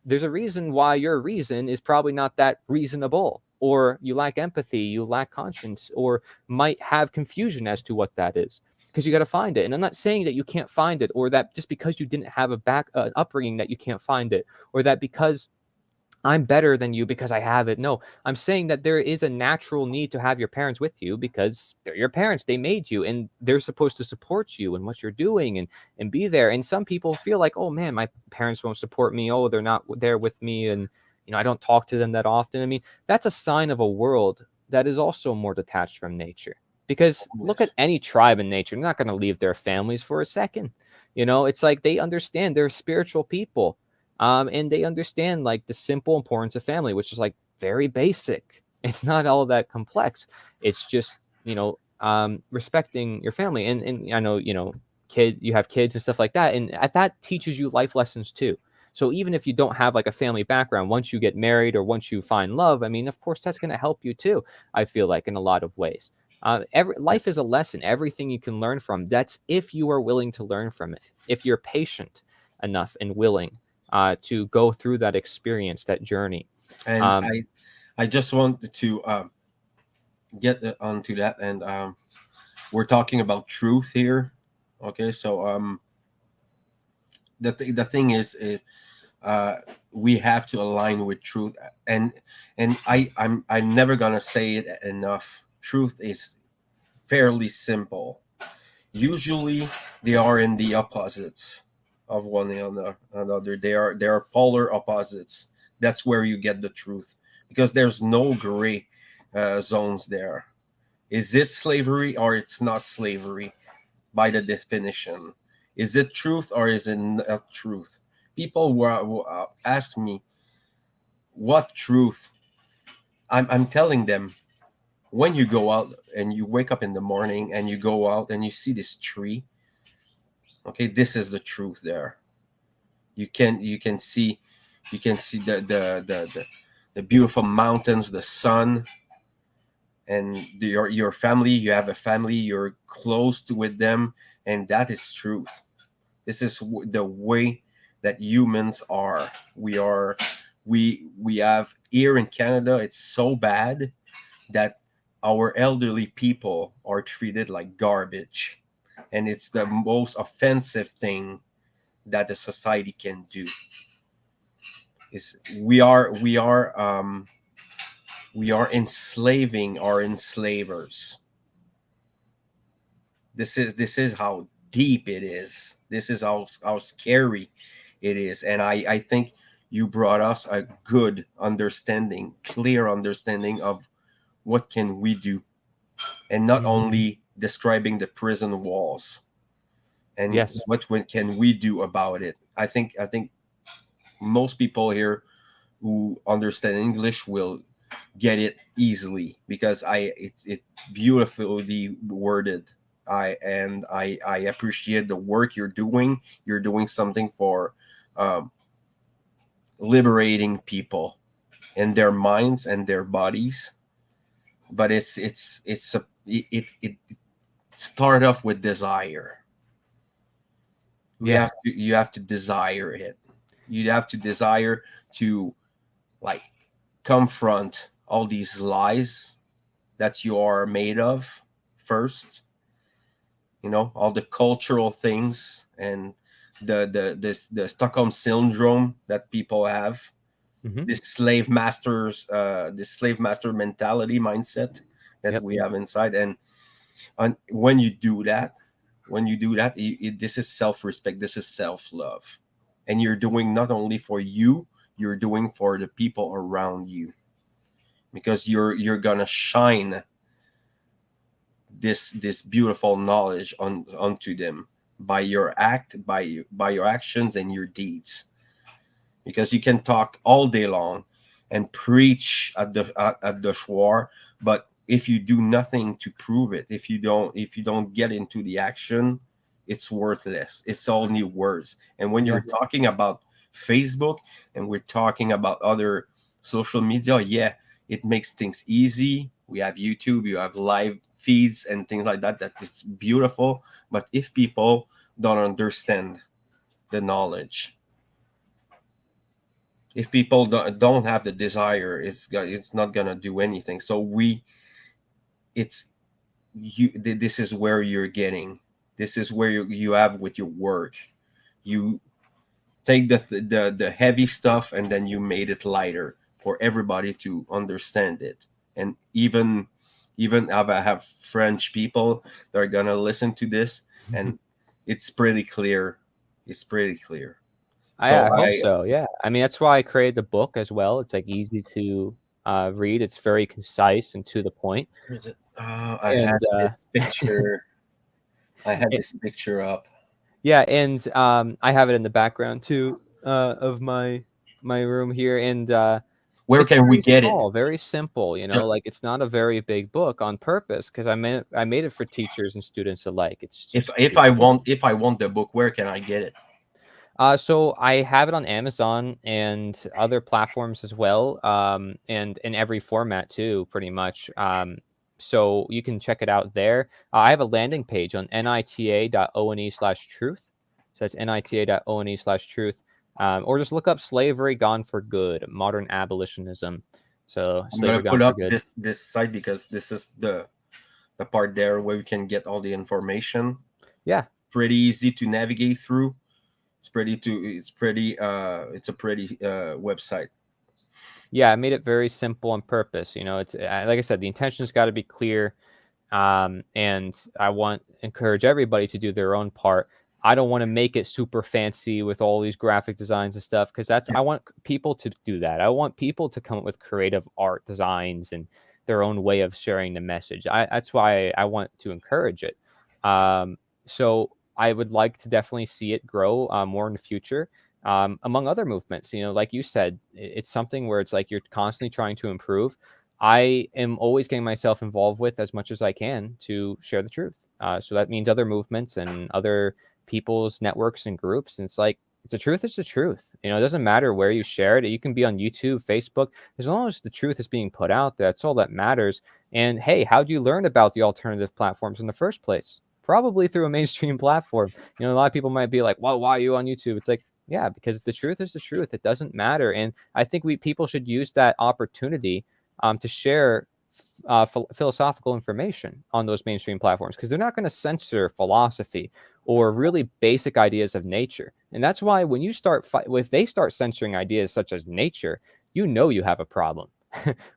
there's a reason why your reason is probably not that reasonable, or you lack empathy, you lack conscience, or might have confusion as to what that is, because you got to find it. And I'm not saying that you can't find it, or that just because you didn't have a upbringing that you can't find it, or that because I'm better than you because I have it. No, I'm saying that there is a natural need to have your parents with you because they're your parents. They made you and they're supposed to support you in what you're doing and be there. And some people feel like, oh man, my parents won't support me. Oh, they're not there with me. And, I don't talk to them that often. I mean, that's a sign of a world that is also more detached from nature. Because look at Yes. any tribe in nature, they're not going to leave their families for a second. It's like they understand they're spiritual people, and they understand like the simple importance of family, which is like very basic. It's not all that complex. It's just respecting your family, and I know kids, you have kids and stuff like that, and that teaches you life lessons too. So even if you don't have like a family background, once you get married or once you find love, I mean, of course, that's going to help you too. I feel like in a lot of ways. Every Yeah. life is a lesson. Everything you can learn from. That's if you are willing to learn from it. If you're patient enough and willing to go through that experience, that journey. And Um, I just wanted to get onto that, and we're talking about truth here. Okay, so the thing is uh, we have to align with truth, and I'm never gonna say it enough. Truth is fairly simple. Usually, they are in the opposites of one another. They are polar opposites. That's where you get the truth, because there's no gray zones there. Is it slavery or it's not slavery by the definition? Is it truth or is it not truth? People will ask me, what truth? I'm telling them, when you go out and you wake up in the morning and you go out and you see this tree, okay, this is the truth there. You can see the beautiful mountains, the sun, and your family. You have a family, you're close to with them, and that is truth. This is the way that humans are. We have here in Canada, it's so bad that our elderly people are treated like garbage, and it's the most offensive thing that the society can do. Is we are enslaving our enslavers. This is how deep it is. This is how scary it is. And I think you brought us a good understanding, clear understanding of what can we do, and not only describing the prison walls, and yes. can we do about it. I think most people here who understand English will get it easily, because it beautifully worded. I appreciate the work you're doing. You're doing something for um, liberating people in their minds and their bodies. But it start off with desire. Yeah. You have to desire it. You have to desire to, like, confront all these lies that you are made of first. All the cultural things, and the Stockholm syndrome that people have, Hmm. this slave master mentality mindset that Yep. we have inside. And when you do that, this is self-respect, this is self-love, and you're doing not only for you, you're doing for the people around you, because you're gonna shine this beautiful knowledge onto them by your by your actions and your deeds. Because you can talk all day long and preach at the shore, but if you do nothing to prove it, if you don't get into the action, it's worthless. It's all new words. And when Yeah. you're talking about Facebook and we're talking about other social media, yeah, it makes things easy. We have YouTube, you have live feeds and things like that. That is beautiful. But if people don't understand the knowledge, if people don't have the desire, it's not gonna do anything. So it's this is where you're getting, this is where you have with your work, you take the heavy stuff and then you made it lighter for everybody to understand it. And even if I have French people that are gonna listen to this, and it's pretty clear, it's pretty clear. So I hope so. Yeah. I mean, that's why I created the book as well. It's like easy to read. It's very concise and to the point. where is it? I had And this picture, I had this picture up. yeah, and I have it in the background too of my room here, and Where it's can we very get it? small, very simple. Like it's not a very big book on purpose because I made it for teachers and students alike. It's if just if very i simple. want if i want the book, where can I get it? So I have it on Amazon and other platforms as well, and in every format too, pretty much. So you can check it out there. I have a landing page on nita.one/truth. So that's nita.one/truth. Or just look up "Slavery Gone for Good: Modern Abolitionism." So I'm gonna "Slavery Gone put for up Good." this site because this is the part there where we can get all the information. Yeah, Pretty easy to navigate through. It's a pretty website. yeah. I made it very simple on purpose. It's like I said, the intention's got to be clear. And I want encourage everybody to do their own part. I don't want to make it super fancy with all these graphic designs and stuff because I want people to do that. I want people to come up with creative art designs and their own way of sharing the message. That's why I want to encourage it. So I would like to definitely see it grow more in the future. Among other movements, like you said, it's something where it's like you're constantly trying to improve. I am always getting myself involved with as much as I can to share the truth. So that means other movements and other people's networks and groups. And it's like, the truth is the truth. It doesn't matter where you share it. You can be on YouTube, Facebook, as long as the truth is being put out there. That's all that matters. And hey, how do you learn about the alternative platforms in the first place? Probably through a mainstream platform. A lot of people might be like, well, why are you on YouTube? It's like, yeah, because the truth is the truth. It doesn't matter. And I think people should use that opportunity to share philosophical information on those mainstream platforms because they're not going to censor philosophy or really basic ideas of nature. And that's why when you if they start censoring ideas such as nature, you have a problem.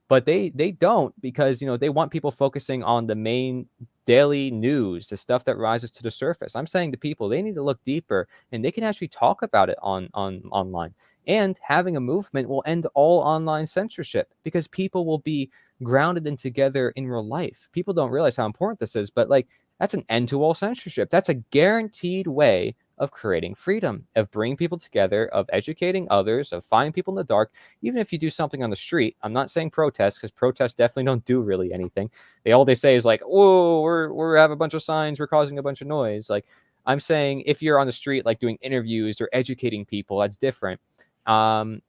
But they don't because they want people focusing on the main daily news, the stuff that rises to the surface. I'm saying to people they need to look deeper and they can actually talk about it on online. And having a movement will end all online censorship because people will be grounded and together in real life. People don't realize how important this is, but like that's an end to all censorship. That's a guaranteed way of creating freedom, of bringing people together, of educating others, of finding people in the dark. Even if you do something on the street, I'm not saying protest because protests definitely don't do really anything. All they say is like, "Oh, we have a bunch of signs, we're causing a bunch of noise." Like I'm saying, if you're on the street, like doing interviews or educating people, that's different. Um,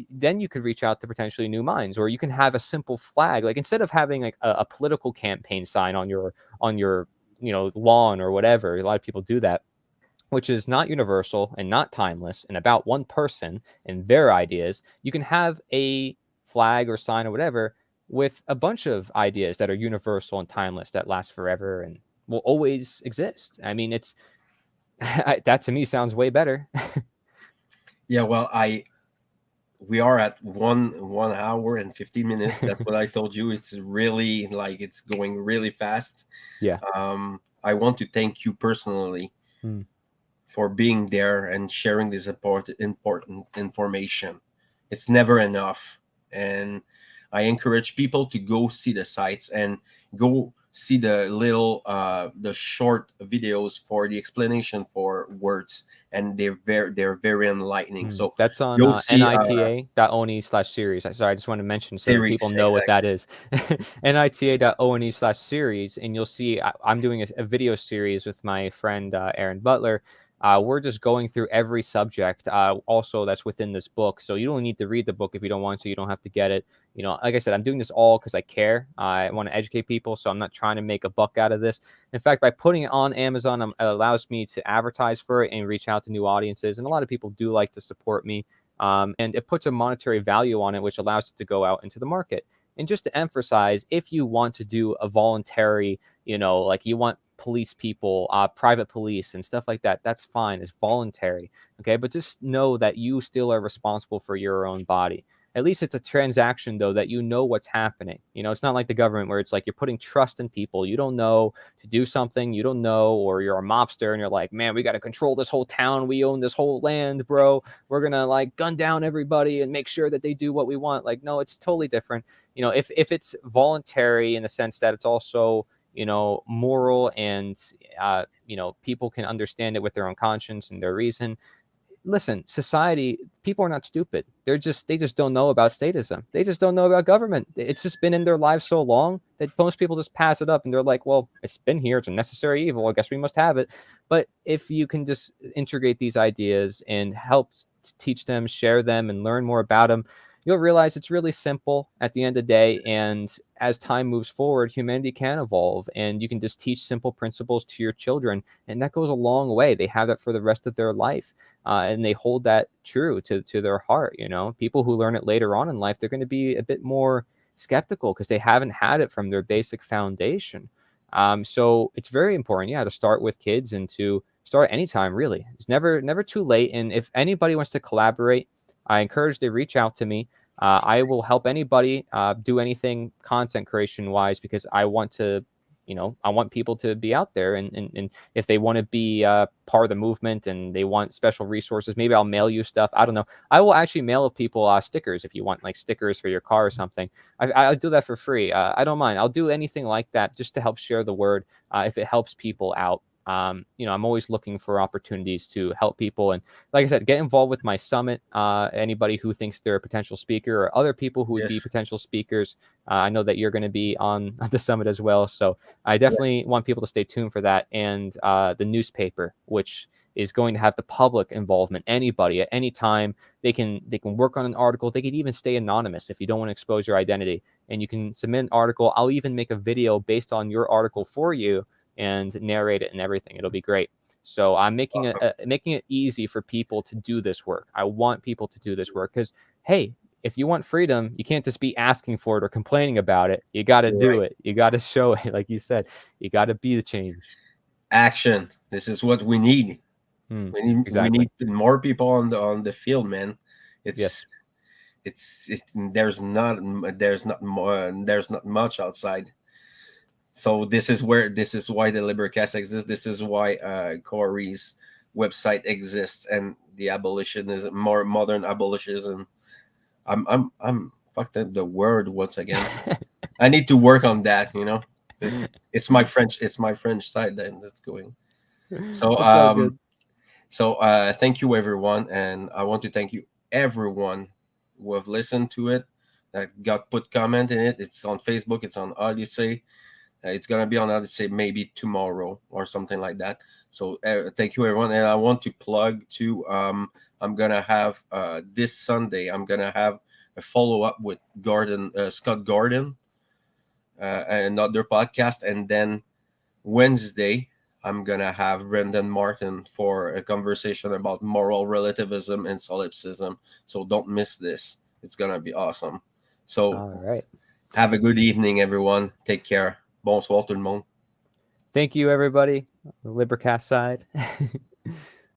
then you could reach out to potentially new minds, or you can have a simple flag. Like instead of having like a political campaign sign on your lawn or whatever, a lot of people do that, which is not universal and not timeless and about one person and their ideas. You can have a flag or sign or whatever with a bunch of ideas that are universal and timeless that last forever and will always exist. I mean, it's that to me sounds way better. Yeah, well, I we are at 1 hour and 50 minutes. That's what I told you. It's really like it's going really fast. Yeah. I want to thank you personally Mm. for being there and sharing this important information. It's never enough, and I encourage people to go see the sites and go see the little the short videos for the explanation for words, and they're very enlightening. So That's on you'll see nita.one/series. Sorry, I just want to mention so people series know what that exactly. is. nita.one/series, and you'll see I'm doing a video series with my friend Aaron Butler. We're just going through every subject, also that's within this book. So you don't need to read the book if you don't want to. You don't have to get it. Like I said, I'm doing this all because I care. I want to educate people, so I'm not trying to make a buck out of this. In fact, by putting it on Amazon, it allows me to advertise for it and reach out to new audiences. And a lot of people do like to support me. And it puts a monetary value on it, which allows it to go out into the market. And just to emphasize, if you want to do a voluntary, like you want police people, private police and stuff like that, that's fine. It's voluntary. Okay. But just know that you still are responsible for your own body. At least it's a transaction, though, that you know what's happening. It's not like the government where it's like you're putting trust in people. You don't know to do something you don't know, or you're a mobster and you're like, man, we got to control this whole town. We own this whole land, bro. We're going to like gun down everybody and make sure that they do what we want. Like, no, it's totally different. If it's voluntary in the sense that it's also, moral and, people can understand it with their own conscience and their reason. Listen, society, people are not stupid. They just don't know about statism. They just don't know about government. It's just been in their lives so long that most people just pass it up and they're like, well, it's been here. It's a necessary evil. I guess we must have it. But if you can just integrate these ideas and help teach them, share them, and learn more about them, you'll realize it's really simple at the end of the day. And as time moves forward, humanity can evolve, and you can just teach simple principles to your children. And that goes a long way. They have that for the rest of their life. And they hold that true to their heart. People who learn it later on in life, they're going to be a bit more skeptical because they haven't had it from their basic foundation. So it's very important, yeah, to start with kids and to start anytime, really. It's never too late. And if anybody wants to collaborate, I encourage they reach out to me. I will help anybody do anything content creation wise, because I want to, I want people to be out there. And if they want to be part of the movement and they want special resources, maybe I'll mail you stuff. I don't know. I will actually mail people stickers if you want like stickers for your car or something. I'll do that for free. I don't mind. I'll do anything like that just to help share the word if it helps people out. I'm always looking for opportunities to help people. And like I said, get involved with my summit. Anybody who thinks they're a potential speaker or other people who would be Yes, potential speakers. I know that you're going to be on the summit as well. So I yes, definitely want people to stay tuned for that. And the newspaper, which is going to have the public involvement. Anybody at any time, they can work on an article. They can even stay anonymous if you don't want to expose your identity. And you can submit an article. I'll even make a video based on your article for you and narrate it and everything. It'll be great. So I'm making awesome. making it easy for people to do this work. I want people to do this work because, hey, if you want freedom, you can't just be asking for it or complaining about it. You got to You're right. do it. You got to show it. Like you said, you got to be the change. Action. This is what we need. We need Exactly. more people on the field, man. It's Yes. it's there's not much outside. So this is why the LiberCast exists. This is why Cory's website exists, and the abolitionism, more modern abolitionism. I'm fucked up the word once again. I need to work on that. It's my French side that's going. So It's all good. thank you everyone, and I want to thank you everyone who have listened to it, that got put comment in it. It's on Facebook. It's on Odyssey. It's gonna be on Odyssey maybe tomorrow or something like that. So thank you everyone, and I want to plug too. I'm gonna have this Sunday. I'm gonna have a follow up with Scott Gordon, another podcast, and then Wednesday I'm gonna have Brendan Martin for a conversation about moral relativism and solipsism. So don't miss this. It's gonna be awesome. So All right. have a good evening, everyone. Take care. Bonsoir tout le monde. Thank you, everybody. The LiberCast side.